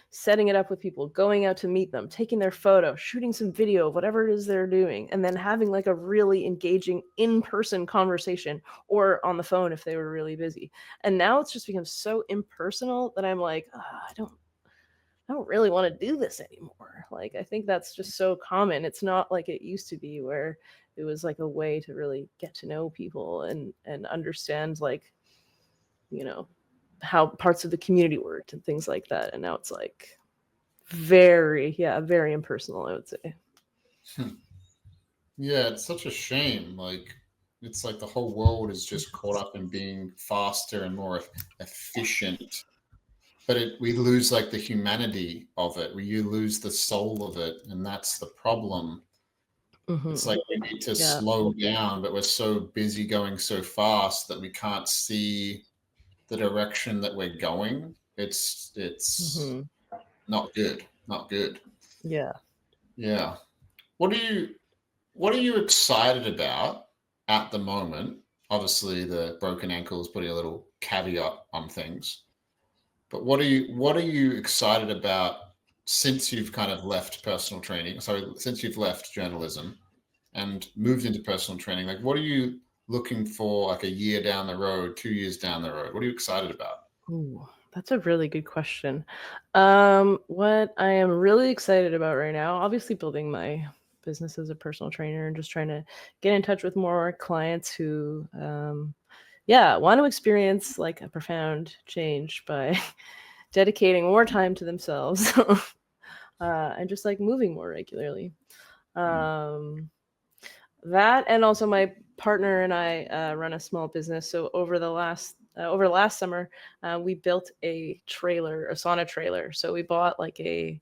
Speaker 2: setting it up with people, going out to meet them, taking their photo, shooting some video, whatever it is they're doing, and then having like a really engaging in-person conversation, or on the phone if they were really busy. And now it's just become so impersonal that I'm like, I don't really want to do this anymore. Like, I think that's just so common. It's not like it used to be, where it was like a way to really get to know people and understand, like, you know, how parts of the community worked and things like that. And now it's like very impersonal, I would say.
Speaker 1: Hmm. Yeah, it's such a shame. Like, it's like the whole world is just caught up in being faster and more efficient. But we lose like the humanity of it. You lose the soul of it, and that's the problem. It's
Speaker 2: Hmm.
Speaker 1: like we need to
Speaker 2: Yeah.
Speaker 1: slow down, but we're so busy going so fast that we can't see the direction that we're going. It's
Speaker 2: Hmm.
Speaker 1: not good. Not good.
Speaker 2: Yeah.
Speaker 1: Yeah. What are you what are you excited about at the moment? Obviously the broken ankle is putting a little caveat on things. But what are you excited about since you've kind of left personal training? Sorry, since you've left journalism and moved into personal training, like what are you looking for like a year down the road, 2 years down the road? What are you excited about?
Speaker 2: Ooh, That's a really good question. What I am really excited about right now, obviously building my business as a personal trainer and just trying to get in touch with more clients who, yeah, want to experience like a profound change by dedicating more time to themselves and just like moving more regularly. Um, that and also my partner and I run a small business. So over last summer, we built a sauna trailer. So we bought like a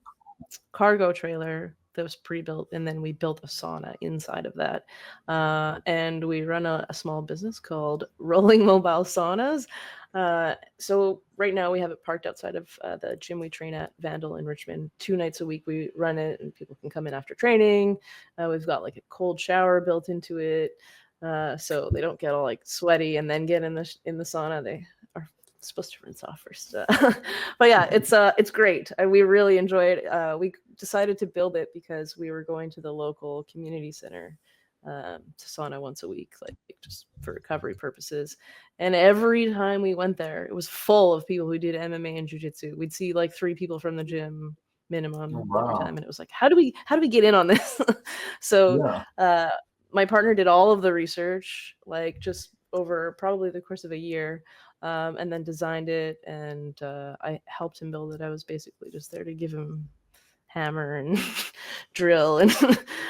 Speaker 2: cargo trailer that was pre-built, and then we built a sauna inside of that. And we run a small business called Rolling Mobile Saunas. So right now we have it parked outside of the gym we train at, Vandal in Richmond. 2 nights a week we run it, and people can come in after training. We've got like a cold shower built into it, so they don't get all like sweaty and then get in the sauna. They are supposed to rinse off first. But yeah, it's great. We really enjoy it. We decided to build it because we were going to the local community center to sauna once a week, like just for recovery purposes. And every time we went there, it was full of people who did MMA and Jiu Jitsu. We'd see like 3 people from the gym minimum every time, and it was like, how do we get in on this? So my partner did all of the research, like just over probably the course of a year. And then designed it, and I helped him build it. I was basically just there to give him hammer and drill and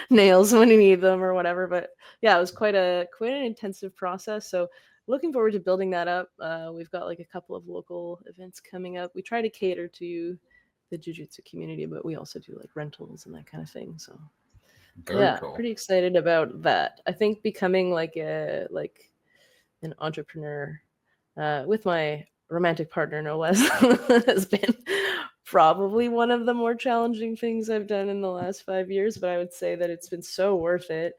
Speaker 2: nails when he needed them or whatever. But yeah, it was quite an intensive process. So looking forward to building that up. We've got like a couple of local events coming up. We try to cater to the jiu-jitsu community, but we also do like rentals and that kind of thing. So
Speaker 1: Very cool.
Speaker 2: Pretty excited about that. I think becoming like an entrepreneur with my romantic partner, no less, has been probably one of the more challenging things I've done in the last 5 years. But I would say that it's been so worth it.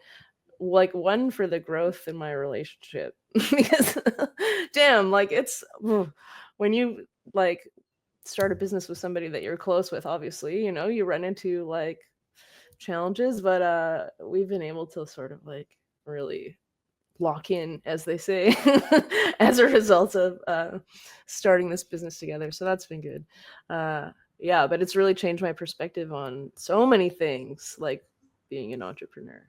Speaker 2: Like, one, for the growth in my relationship, because damn, like it's when you like start a business with somebody that you're close with, obviously, you run into like challenges, but we've been able to sort of like really lock in, as they say, as a result of starting this business together. So that's been good. Yeah, but it's really changed my perspective on so many things, like being an entrepreneur,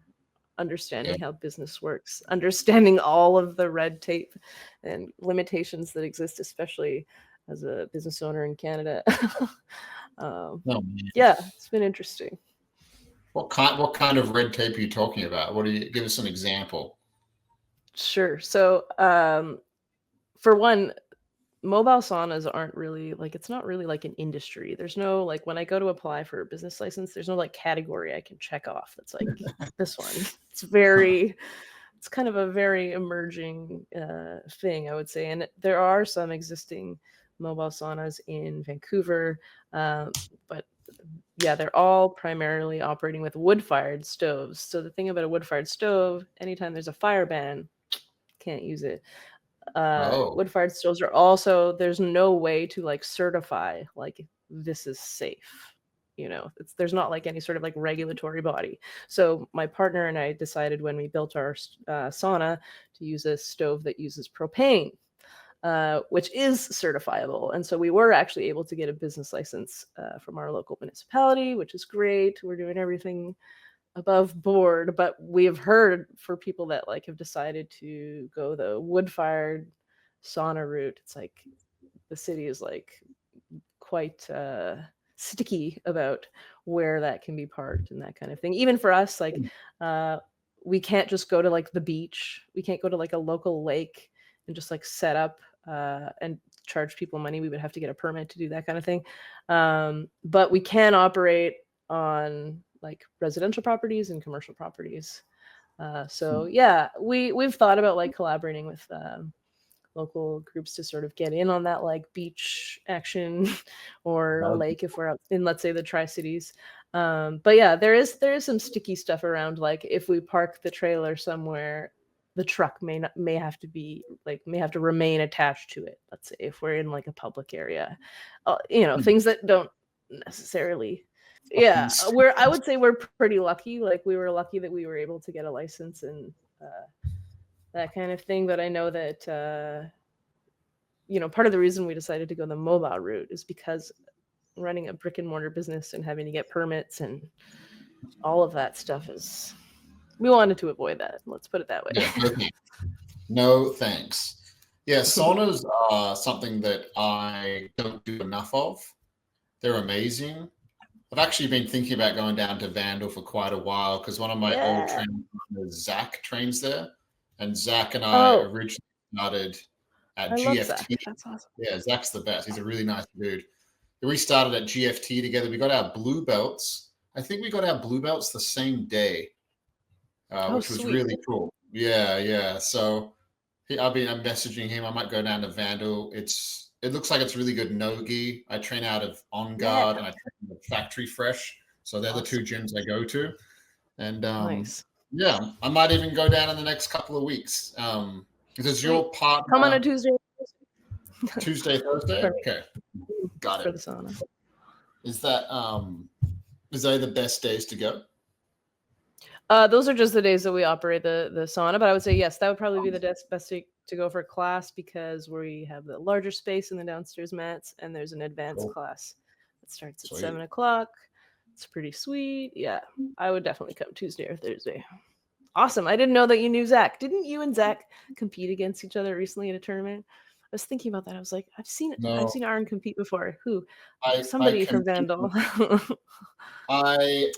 Speaker 2: understanding how business works, understanding all of the red tape and limitations that exist, especially as a business owner in Canada. Yeah, it's been interesting.
Speaker 1: What kind of red tape are you talking about? Give us an example?
Speaker 2: Sure. So, for one, mobile saunas aren't really like, it's not really like an industry. There's no like, when I go to apply for a business license, there's no like category I can check off that's like this one. It's kind of a very emerging thing, I would say. And there are some existing mobile saunas in Vancouver, but yeah, they're all primarily operating with wood-fired stoves. So the thing about a wood-fired stove, anytime there's a fire ban, can't use it. Wood-fired stoves are also, there's no way to like certify like this is safe. There's not like any sort of like regulatory body. So my partner and I decided when we built our sauna to use a stove that uses propane, which is certifiable. And so we were actually able to get a business license from our local municipality, which is great. We're doing everything above board, but we have heard for people that like have decided to go the wood-fired sauna route, it's like the city is like quite sticky about where that can be parked and that kind of thing. Even for us, like we can't just go to like the beach. We can't go to like a local lake and just like set up and charge people money. We would have to get a permit to do that kind of thing. But we can operate on like residential properties and commercial properties. So yeah, we've thought about like collaborating with local groups to sort of get in on that like beach action or lake if we're out in, let's say, the Tri-Cities. But yeah, there is some sticky stuff around, like if we park the trailer somewhere, the truck may have to remain attached to it. Let's say if we're in like a public area, things that don't necessarily. Yeah, I would say we're pretty lucky. Like we were lucky that we were able to get a license and that kind of thing. But I know that part of the reason we decided to go the mobile route is because running a brick and mortar business and having to get permits and all of that stuff we wanted to avoid that. Let's put it that way.
Speaker 1: Yeah, no thanks. Yeah, saunas are something that I don't do enough of. They're amazing. I've actually been thinking about going down to Vandal for quite a while because one of my old training partners, Zach, trains there. And Zach and I originally started at GFT.
Speaker 2: Zach. That's awesome.
Speaker 1: Yeah, Zach's the best. He's a really nice dude. We started at GFT together. We got our blue belts. I think we got our blue belts the same day, which was really cool. Yeah. So I'm messaging him. I might go down to Vandal. It looks like it's really good no-gi. I train out of On Guard and I train at Factory Fresh. So they're the two gyms I go to. And
Speaker 2: nice.
Speaker 1: Yeah, I might even go down in the next couple of weeks. Is your partner
Speaker 2: come on a Tuesday?
Speaker 1: Tuesday, Thursday? Okay. Got it.
Speaker 2: For the sauna.
Speaker 1: Is they the best days to go?
Speaker 2: Those are just the days that we operate the sauna, but I would say yes, that would probably be the best day to go for class because we have the larger space in the downstairs mats, and there's an advanced class that starts at 7:00. It's pretty sweet. Yeah, I would definitely come Tuesday or Thursday. Awesome. I didn't know that you knew Zach. Didn't you and Zach compete against each other recently in a tournament? I was thinking about that. I was like, I've seen Ahren compete before. Who? Somebody from Vandal.
Speaker 1: I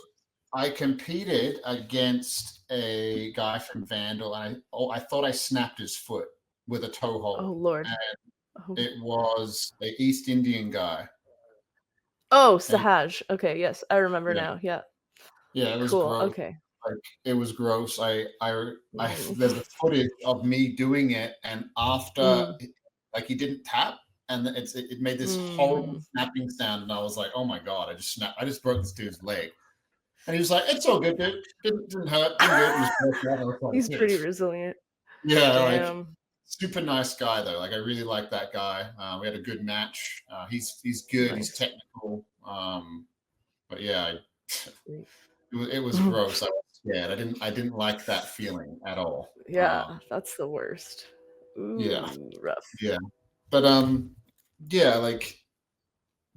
Speaker 1: competed against a guy from Vandal, and I thought I snapped his foot with a toe hold.
Speaker 2: Oh Lord!
Speaker 1: It was an East Indian guy.
Speaker 2: Oh, Sahaj. Okay, yes, I remember now. Yeah.
Speaker 1: Yeah, it was
Speaker 2: cool.
Speaker 1: gross.
Speaker 2: Okay.
Speaker 1: Like it was gross. There's a footage of me doing it, and after he didn't tap, and it made this horrible snapping sound, and I was like, oh my god, I just broke this dude's leg. And he was like, it's all good, dude. Didn't hurt.
Speaker 2: He's pretty resilient.
Speaker 1: Yeah, super nice guy though. Like I really like that guy. We had a good match. He's good. Nice. He's technical. But yeah, it was gross. I was scared. I didn't like that feeling at all.
Speaker 2: Yeah, that's the worst. Ooh,
Speaker 1: yeah,
Speaker 2: rough.
Speaker 1: Yeah, but yeah, like.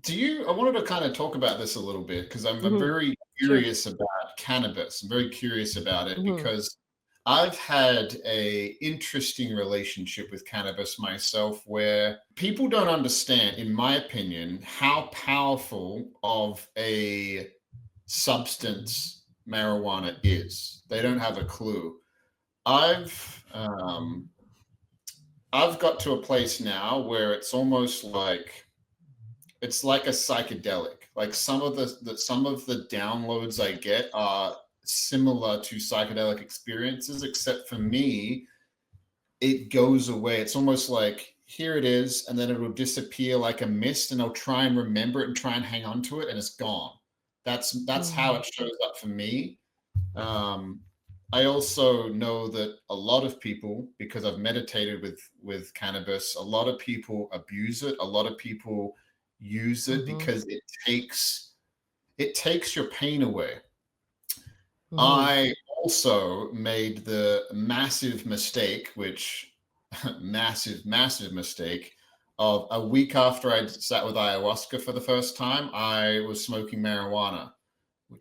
Speaker 1: I wanted to kind of talk about this a little bit because I'm very curious about cannabis. I'm very curious about it because I've had a interesting relationship with cannabis myself where people don't understand, in my opinion, how powerful of a substance marijuana is. They don't have a clue. I've got to a place now where it's almost like it's like a psychedelic. Like some of the downloads I get are similar to psychedelic experiences, except for me, it goes away. It's almost like here it is, and then it will disappear like a mist, and I'll try and remember it and try and hang on to it, and it's gone. That's how it shows up for me. I also know that a lot of people, because I've meditated with cannabis, a lot of people abuse it. A lot of people use it because it takes your pain away. I also made the massive mistake, massive mistake of a week after I sat with ayahuasca for the first time, I was smoking marijuana.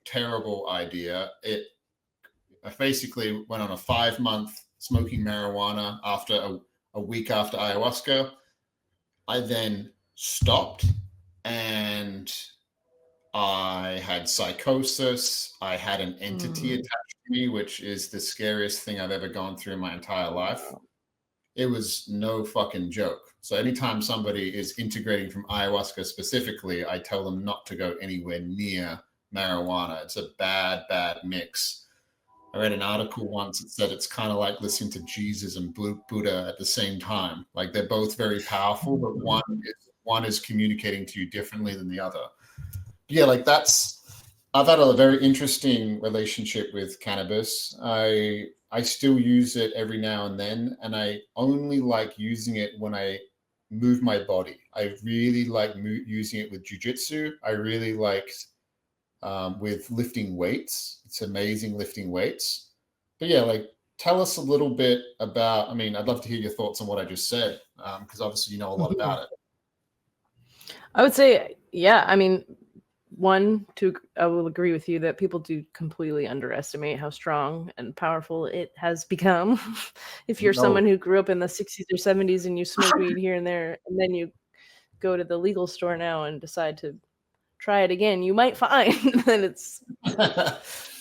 Speaker 1: Terrible idea. I basically went on a 5-month smoking marijuana after a week after ayahuasca. I then stopped and I had psychosis. I had an entity attached to me, which is the scariest thing I've ever gone through in my entire life. It was no fucking joke. So anytime somebody is integrating from ayahuasca specifically, I tell them not to go anywhere near marijuana. It's a bad one I read an article once that said it's kind of like listening to Jesus and Buddha at the same time. Like they're both very powerful, but one is communicating to you differently than the other. Yeah, like I've had a very interesting relationship with cannabis. I still use it every now and then, and I only like using it when I move my body. I really like using it with Jiu Jitsu. I really like with lifting weights. It's amazing lifting weights. But yeah, like tell us a little bit about, I mean, I'd love to hear your thoughts on what I just said, because obviously you know a lot
Speaker 2: Mhm.
Speaker 1: about it.
Speaker 2: I would say, yeah, I mean, I will agree with you that people do completely underestimate how strong and powerful it has become. If you're
Speaker 1: No.
Speaker 2: someone who grew up in the 60s or 70s and you smoke weed here and there, and then you go to the legal store now and decide to try it again, you might find that it's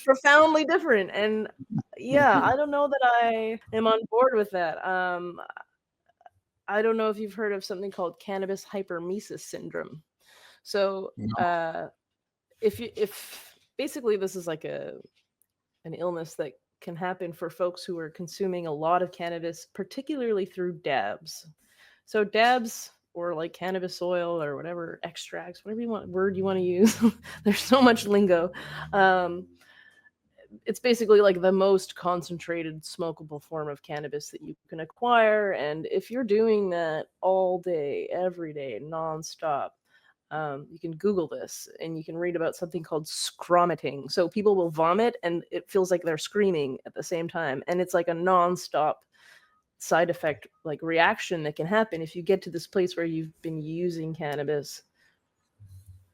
Speaker 2: profoundly different. And yeah, I don't know that I am on board with that. I don't know if you've heard of something called cannabis hypermesis syndrome. So,
Speaker 1: No.
Speaker 2: if basically this is like an illness that can happen for folks who are consuming a lot of cannabis, particularly through dabs. So dabs or like cannabis oil or whatever extracts, whatever word you want to use. There's so much lingo. Um, it's basically like the most concentrated smokable form of cannabis that you can acquire. And if you're doing that all day, every day, nonstop, you can Google this and you can read about something called scromiting. So people will vomit and it feels like they're screaming at the same time. And it's like a nonstop side effect, like reaction that can happen if you get to this place where you've been using cannabis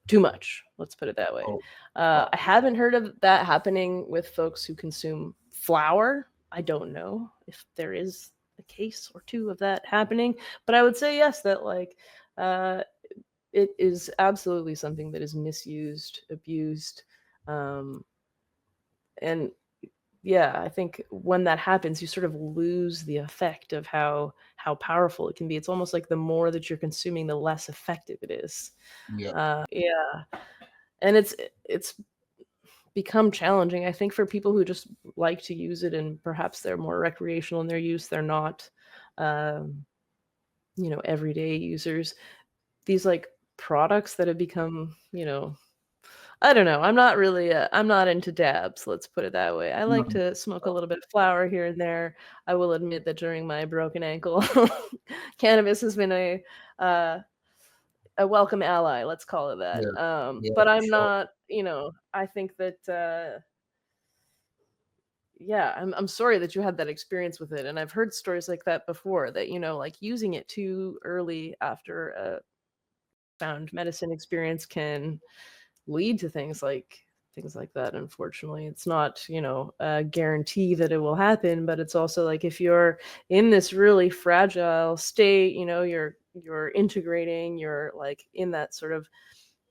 Speaker 2: too much. Let's put it that way.
Speaker 1: Oh,
Speaker 2: I haven't heard of that happening with folks who consume flour. I don't know if there is a case or two of that happening, but I would say yes, that like uh, it is absolutely something that is misused, abused, um, and yeah, I think when that happens, you sort of lose the effect of how powerful it can be. It's almost like the more that you're consuming, the less effective it is.
Speaker 1: yeah.
Speaker 2: Yeah, and it's become challenging. I think for people who just like to use it and perhaps they're more recreational in their use, they're not, um, everyday users. These like products that have become, I don't know. I'm not into dabs, let's put it that way. I like
Speaker 1: No.
Speaker 2: to smoke a little bit of flower here and there. I will admit that during my broken ankle, cannabis has been uh, a welcome ally, let's call it that.
Speaker 1: Yeah. Yeah,
Speaker 2: But
Speaker 1: for
Speaker 2: I'm
Speaker 1: sure.
Speaker 2: not, I think that yeah, I'm sorry that you had that experience with it. And I've heard stories like that before that, like using it too early after a found medicine experience can lead to things like that. Unfortunately, it's not a guarantee that it will happen, but it's also like if you're in this really fragile state, you're integrating, you're like in that sort of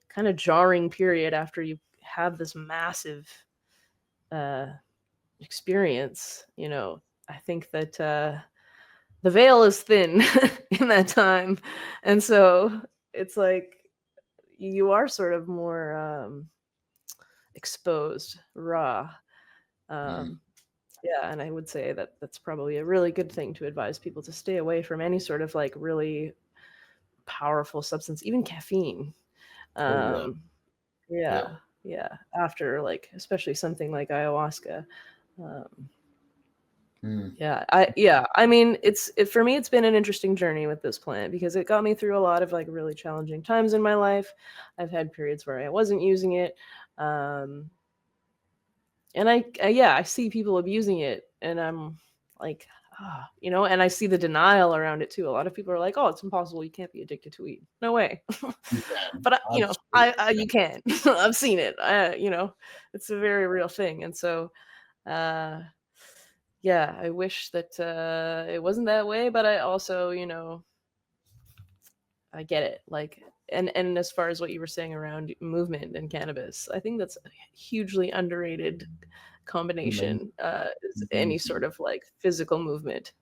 Speaker 2: kind of jarring period after you have this massive uh experience. I think that the veil is thin in that time, and so it's like you are sort of more exposed, raw.
Speaker 1: Mm.
Speaker 2: Um, yeah, and I would say that that's probably a really good thing to advise people to stay away from any sort of like really powerful substance, even caffeine.
Speaker 1: Oh, yeah.
Speaker 2: Um,
Speaker 1: Yeah.
Speaker 2: yeah, yeah. After like, especially something like ayahuasca. Um,
Speaker 1: Mm.
Speaker 2: yeah. I mean, for me, it's been an interesting journey with this plant because it got me through a lot of like really challenging times in my life. I've had periods where I wasn't using it. Um, and yeah, I see people abusing it and I'm like, and I see the denial around it too. A lot of people are like, oh, it's impossible, you can't be addicted to weed, no way.
Speaker 1: You can.
Speaker 2: But
Speaker 1: Absolutely.
Speaker 2: you can. I've seen it. It's a very real thing. And so uh yeah, I wish that it wasn't that way, but I also I get it. Like, and as far as what you were saying around movement and cannabis, I think that's a hugely underrated
Speaker 1: Amazing.
Speaker 2: combination. Is any
Speaker 1: Amazing.
Speaker 2: sort of like physical movement.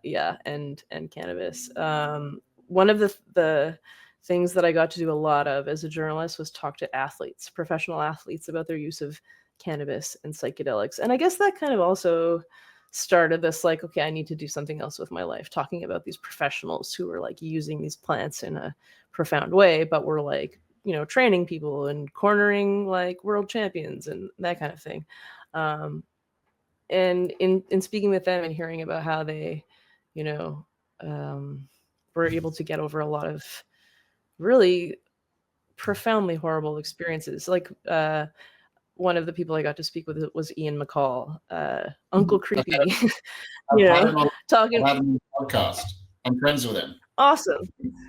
Speaker 2: Yeah, and cannabis. One of the things that I got to do a lot of as a journalist was talk to athletes, professional athletes, about their use of cannabis and psychedelics. And I guess that kind of also started this like, okay, I need to do something else with my life, talking about these professionals who are like using these plants in a profound way, but were like, training people and cornering like world champions and that kind of thing. Um, and in speaking with them and hearing about how they, you know, um, were able to get over a lot of really profoundly horrible experiences. Like one of the people I got to speak with was Ian McCall, Uncle Creepy.
Speaker 1: I've had him
Speaker 2: talking.
Speaker 1: I've had him on the podcast. I'm friends with him.
Speaker 2: Awesome.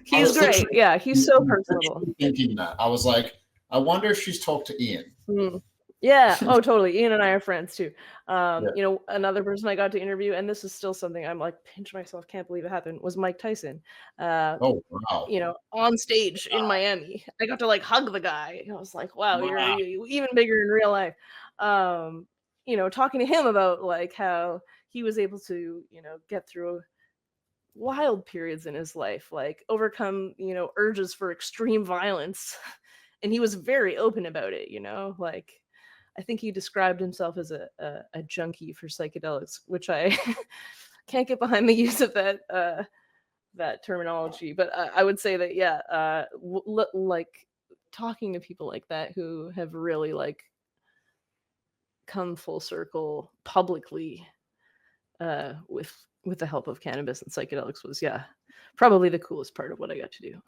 Speaker 2: He's great. Yeah, he's so personable.
Speaker 1: Thinking that I was like, I wonder if she's talked to Ian.
Speaker 2: Yeah. Oh, totally. Ian and I are friends too. Another person I got to interview, and this is still something I'm like, pinch myself, can't believe it happened, was Mike Tyson.
Speaker 1: Oh, wow.
Speaker 2: On stage in Miami. I got to like hug the guy. I was like, wow, you're even bigger in real life. Talking to him about like how he was able to, get through wild periods in his life, like overcome, urges for extreme violence. And he was very open about it, like I think he described himself as a junkie for psychedelics, which I can't get behind the use of that terminology. But I would say that, yeah, like talking to people like that who have really like come full circle publicly with the help of cannabis and psychedelics was, yeah, probably the coolest part of what I got to do.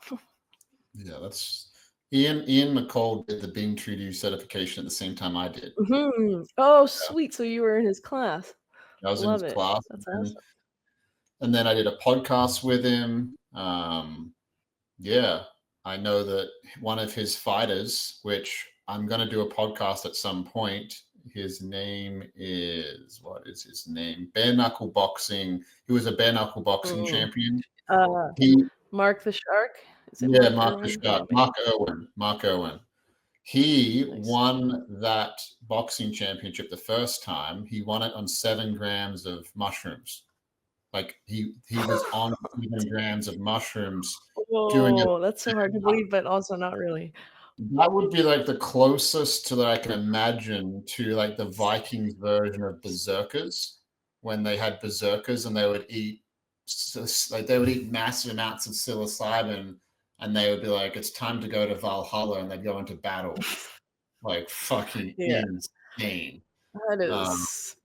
Speaker 1: Yeah, that's Ian McCall did the Being True to You certification at the same time I did.
Speaker 2: Mm-hmm. Oh, yeah. Sweet. So you were in his class.
Speaker 1: I was in his class. That's awesome. And then I did a podcast with him. Yeah, I know that one of his fighters, which I'm going to do a podcast at some point. His name is, what is his name? Bare knuckle boxing. He was a bare knuckle boxing champion.
Speaker 2: Mark the Shark?
Speaker 1: Mark the Shark. Mark Owen. He won that boxing championship the first time. He won it on 7 grams of mushrooms. Like he was on 7 grams of mushrooms.
Speaker 2: Oh, that's so hard to believe, but also not really.
Speaker 1: That would be like the closest to that I can imagine to like the Vikings version of berserkers, when they had berserkers and they would eat massive amounts of psilocybin, and they would be like, it's time to go to Valhalla, and they'd go into battle. Like fucking insane.
Speaker 2: That is.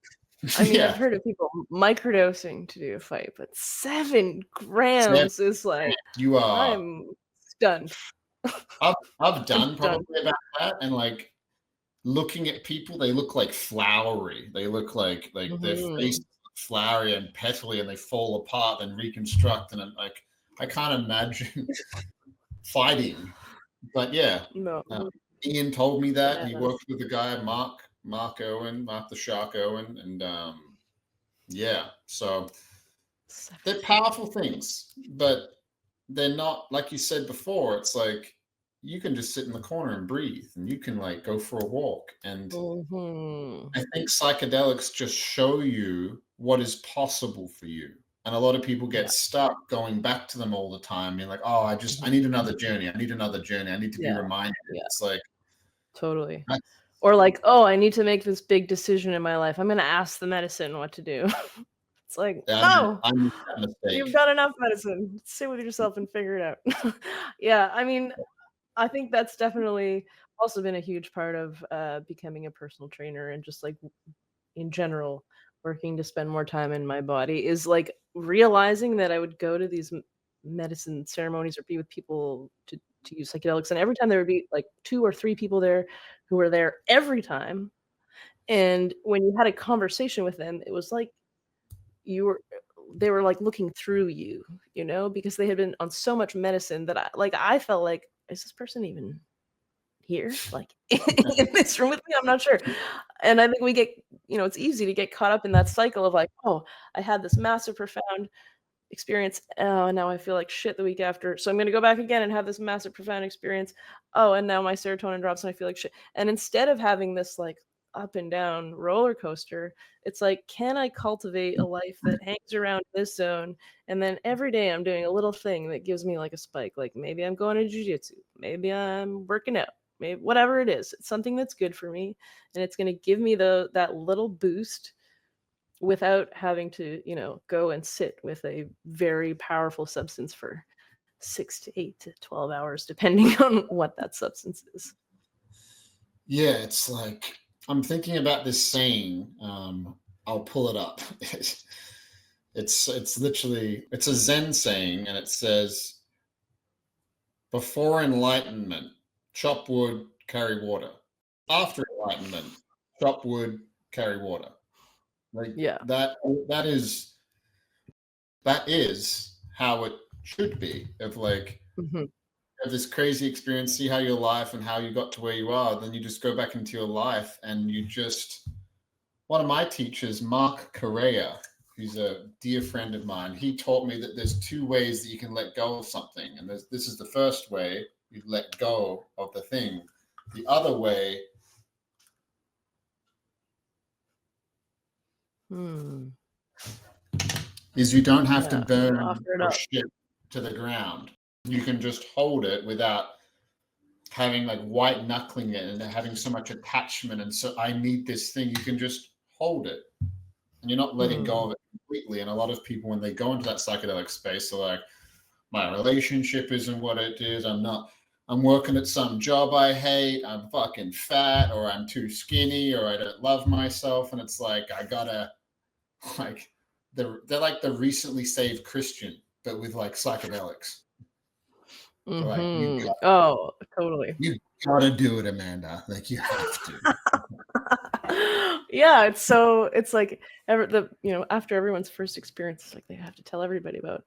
Speaker 2: I mean, I've heard of people microdosing to do a fight, but 7 grams is like, I'm stunned.
Speaker 1: I've done probably about that, and like looking at people, they look like flowery. They look like their face flowery and petally, and they fall apart and reconstruct. And I'm like, I can't imagine fighting. But yeah, Ian told me that he worked with the guy Mark Owen, Mark the Shark Owen, and so they're powerful things, but they're not, like you said before, it's like you can just sit in the corner and breathe, and you can like go for a walk. And I think psychedelics just show you what is possible for you. And a lot of people get stuck going back to them all the time. You're like, oh, I need another journey. I need another journey. I need to be reminded. Yeah. It's like,
Speaker 2: totally. Or like, oh, I need to make this big decision in my life. I'm going to ask the medicine what to do. It's like, no, you've got enough medicine. Sit with yourself and figure it out. Yeah, I mean, I think that's definitely also been a huge part of becoming a personal trainer, and just like in general, working to spend more time in my body, is like realizing that I would go to these medicine ceremonies or be with people to use psychedelics, and every time there would be like 2 or 3 people there who were there every time. And when you had a conversation with them, it was like they were like looking through you, because they had been on so much medicine that I felt like, is this person even here, like in this room with me? I'm not sure. And I think we get, it's easy to get caught up in that cycle of like, oh, I had this massive, profound experience. Oh, now I feel like shit the week after. So I'm going to go back again and have this massive, profound experience. Oh, and now my serotonin drops and I feel like shit. And instead of having this like up and down roller coaster, it's like, can I cultivate a life that hangs around this zone? And then every day I'm doing a little thing that gives me like a spike. Like maybe I'm going to Jiu Jitsu. Maybe I'm working out. Maybe whatever it is, it's something that's good for me. And it's going to give me that little boost without having to, go and sit with a very powerful substance for 6 to 8 to 12 hours, depending on what that substance is.
Speaker 1: Yeah, it's like, I'm thinking about this saying. I'll pull it up. It's literally, it's a Zen saying, and it says, before enlightenment, chop wood, carry water. after enlightenment, chop wood, carry water. Like
Speaker 2: Yeah.
Speaker 1: that is how it should be. Of like,
Speaker 2: Mm-hmm.
Speaker 1: have this crazy experience, see how your life and how you got to where you are, then you just go back into your life and you just. One of my teachers, Mark Correa, who's a dear friend of mine, he taught me that there's two ways that you can let go of something. And this is the first way, you let go of the thing. The other way is you don't have to burn
Speaker 2: Offer it
Speaker 1: your
Speaker 2: up.
Speaker 1: shit to the ground. You can just hold it without having like white knuckling it and having so much attachment. And so I need this thing. You can just hold it and you're not letting go of it completely. And a lot of people, when they go into that psychedelic space, are like, my relationship isn't what it is. I'm working at some job I hate. I'm fucking fat, or I'm too skinny, or I don't love myself. And it's like, I gotta, like, they're like the recently saved Christian, but with like psychedelics. Like,
Speaker 2: Totally.
Speaker 1: you gotta do it, Amanda. Like, you have to.
Speaker 2: Yeah, it's like after everyone's first experience, it's like they have to tell everybody about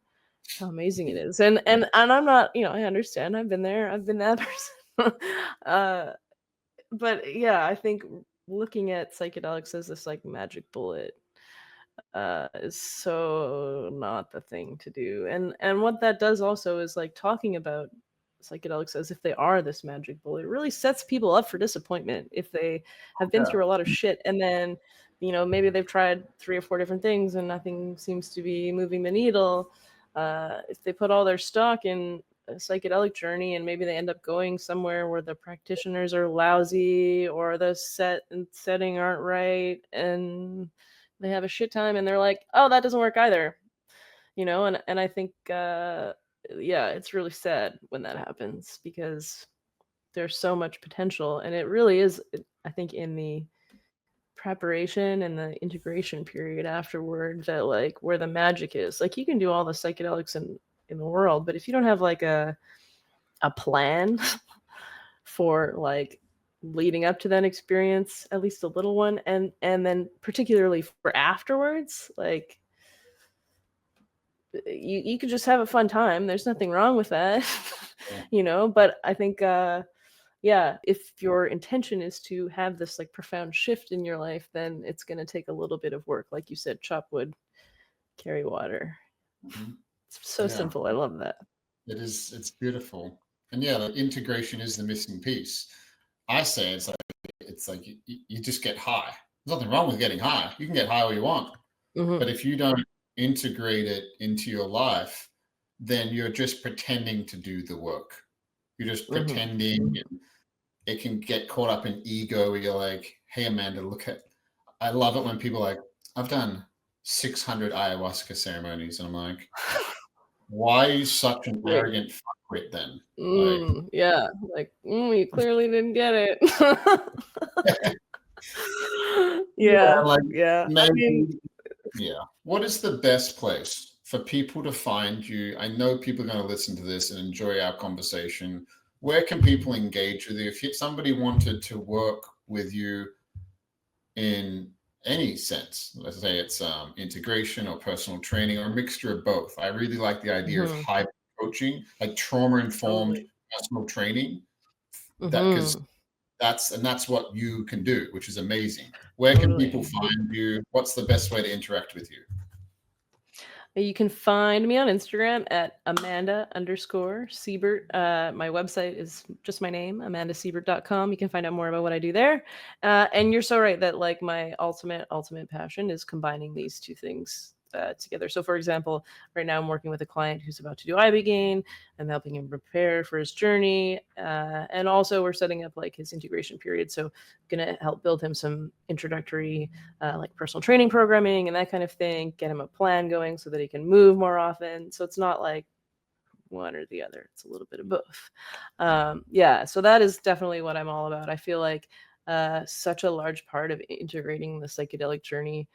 Speaker 2: how amazing it is. And I'm not, I understand. I've been there. I've been that person. But yeah, I think looking at psychedelics as this like magic bullet is so not the thing to do. And what that does also is like talking about psychedelics as if they are this magic bullet. It really sets people up for disappointment if they have been
Speaker 1: Yeah.
Speaker 2: through a lot of shit and then maybe they've tried 3 or 4 different things and nothing seems to be moving the needle. If they put all their stock in a psychedelic journey and maybe they end up going somewhere where the practitioners are lousy or the setting aren't right and they have a shit time and they're like, oh, that doesn't work either, and I think yeah, it's really sad when that happens because there's so much potential, and it really is, I think, in the preparation and the integration period afterward that like where the magic is. Like you can do all the psychedelics in the world, but if you don't have like a plan for like leading up to that experience, at least a little one, and then particularly for afterwards, like you could just have a fun time. There's nothing wrong with that. But I think yeah, if your intention is to have this like profound shift in your life, then it's going to take a little bit of work, like you said, chop wood, carry water. It's so simple. I love that.
Speaker 1: It's beautiful. And yeah, the integration is the missing piece. I say it's like you just get high. There's nothing wrong with getting high. You can get high all you want. But if you don't integrate it into your life, then you're just pretending to do the work. You're just pretending. It can get caught up in ego where you're like, hey, Amanda, I love it when people are like, I've done 600 ayahuasca ceremonies. And I'm like, why are you such an arrogant fuckwit then?
Speaker 2: Yeah, like you clearly didn't get it. Yeah.
Speaker 1: Yeah. What is the best place for people to find you? I know people are going to listen to this and enjoy our conversation. Where can people engage with you? If somebody wanted to work with you in any sense, let's say it's integration or personal training or a mixture of both. I really like the idea of hybrid coaching, like trauma-informed personal training. Because that's what you can do, which is amazing. Where can people find you? What's the best way to interact with you?
Speaker 2: You can find me on Instagram at Amanda_Siebert. My website is just my name, AmandaSiebert.com. You can find out more about what I do there. And you're so right that like my ultimate passion is combining these two things together. So for example, right now I'm working with a client who's about to do Ibogaine. I'm helping him prepare for his journey. And also we're setting up like his integration period. So I'm going to help build him some introductory like personal training programming and that kind of thing, get him a plan going so that he can move more often. So it's not like one or the other. It's a little bit of both. Yeah, so that is definitely what I'm all about. I feel like such a large part of integrating the psychedelic journey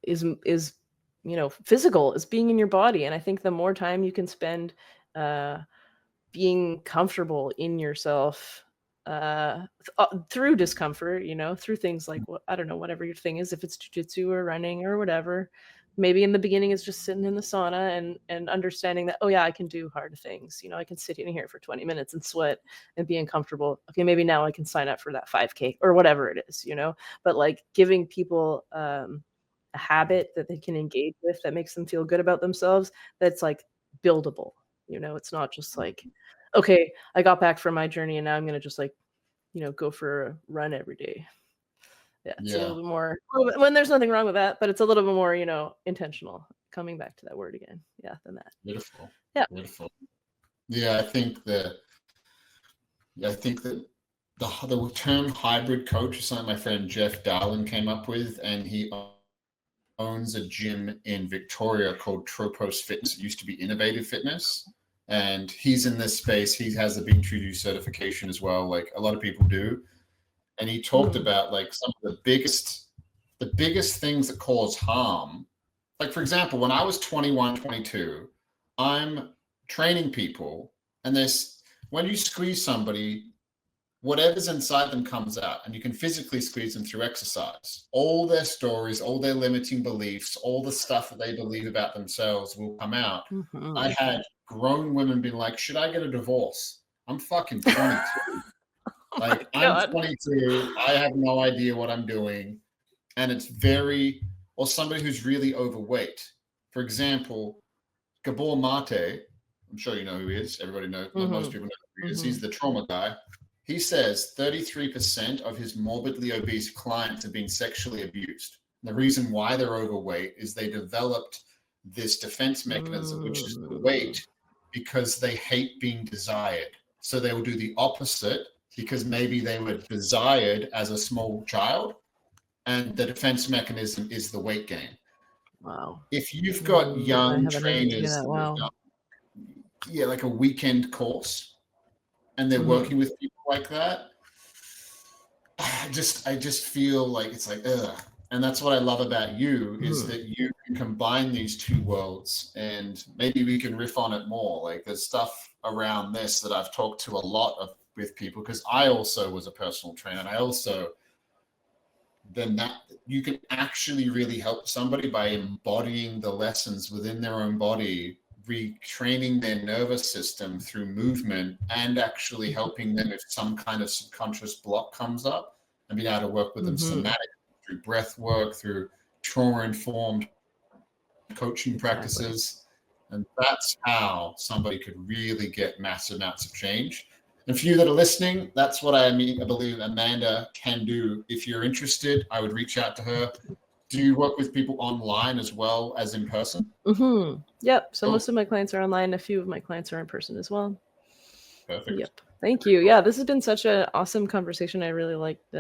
Speaker 2: is physical, is being in your body. And I think the more time you can spend being comfortable in yourself, through discomfort, through things like, I don't know, whatever your thing is, if it's jujitsu or running or whatever. Maybe in the beginning it's just sitting in the sauna and understanding that, oh yeah, I can do hard things. I can sit in here for 20 minutes and sweat and be uncomfortable. Okay, maybe now I can sign up for that 5K or whatever it is, but like giving people a habit that they can engage with that makes them feel good about themselves, that's like buildable. It's not just like, okay, I got back from my journey and now I'm going to just like, go for a run every day. Yeah, it's a little bit more, when there's nothing wrong with that, but it's a little bit more, intentional, coming back to that word again. Yeah, than that.
Speaker 1: Beautiful.
Speaker 2: Yeah.
Speaker 1: Beautiful. Yeah, I think that the term hybrid coach is something my friend Jeff Darlin came up with, and he owns a gym in Victoria called Tropos Fitness. It used to be Innovative Fitness, and he's in this space. He has the Being True certification as well, like a lot of people do. And he talked about like some of the biggest things that cause harm. Like, for example, when I was 21, 22, I'm training people, and when you squeeze somebody, whatever's inside them comes out, and you can physically squeeze them through exercise. All their stories, all their limiting beliefs, all the stuff that they believe about themselves will come out. I had grown women being like, should I get a divorce? I'm fucking 22. Like, I'm 22. I have no idea what I'm doing. And it's or somebody who's really overweight. For example, Gabor Mate, I'm sure you know who he is. Everybody knows, most people know who he is. He's the trauma guy. He says 33% of his morbidly obese clients have been sexually abused. And the reason why they're overweight is they developed this defense mechanism, which is the weight, because they hate being desired. So they will do the opposite because maybe they were desired as a small child, and the defense mechanism is the weight gain.
Speaker 2: Wow.
Speaker 1: If you've got young trainers that have done, like a weekend course, and they're working with people like that, I just feel like it's like, ugh. And that's what I love about you, is that you can combine these two worlds, and maybe we can riff on it more. Like, there's stuff around this that I've talked to a lot with people, because I also was a personal trainer, and then that you can actually really help somebody by embodying the lessons within their own body, retraining their nervous system through movement, and actually helping them if some kind of subconscious block comes up, and being able to work with them somatically through breath work, through trauma-informed coaching practices. And that's how somebody could really get massive amounts of change. And for you that are listening, that's what I believe Amanda can do. If you're interested, I would reach out to her. Do you work with people online as well as in person?
Speaker 2: Yep. So most of my clients are online. A few of my clients are in person as well.
Speaker 1: Perfect.
Speaker 2: Yep. Thank you. Yeah, this has been such an awesome conversation. I really liked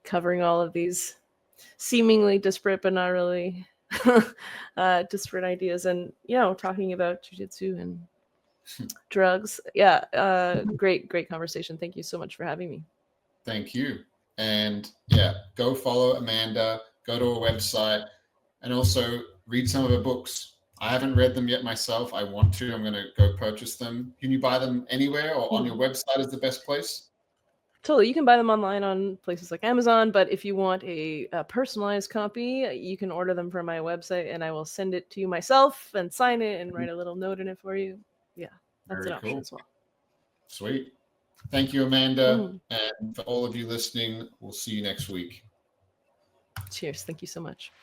Speaker 2: covering all of these seemingly disparate, but not really disparate ideas, and talking about jiu-jitsu and drugs. Yeah, great conversation. Thank you so much for having me.
Speaker 1: Thank you. And yeah, go follow Amanda, go to her website, and also read some of her books. I haven't read them yet myself. I want to. I'm going to go purchase them. Can you buy them anywhere, or on your website is the best place?
Speaker 2: Totally. You can buy them online on places like Amazon, but if you want a personalized copy, you can order them from my website, and I will send it to you myself and sign it and write a little note in it for you. Yeah, that's an option as well.
Speaker 1: Sweet. Thank you, Amanda. And for all of you listening, we'll see you next week.
Speaker 2: Cheers. Thank you so much.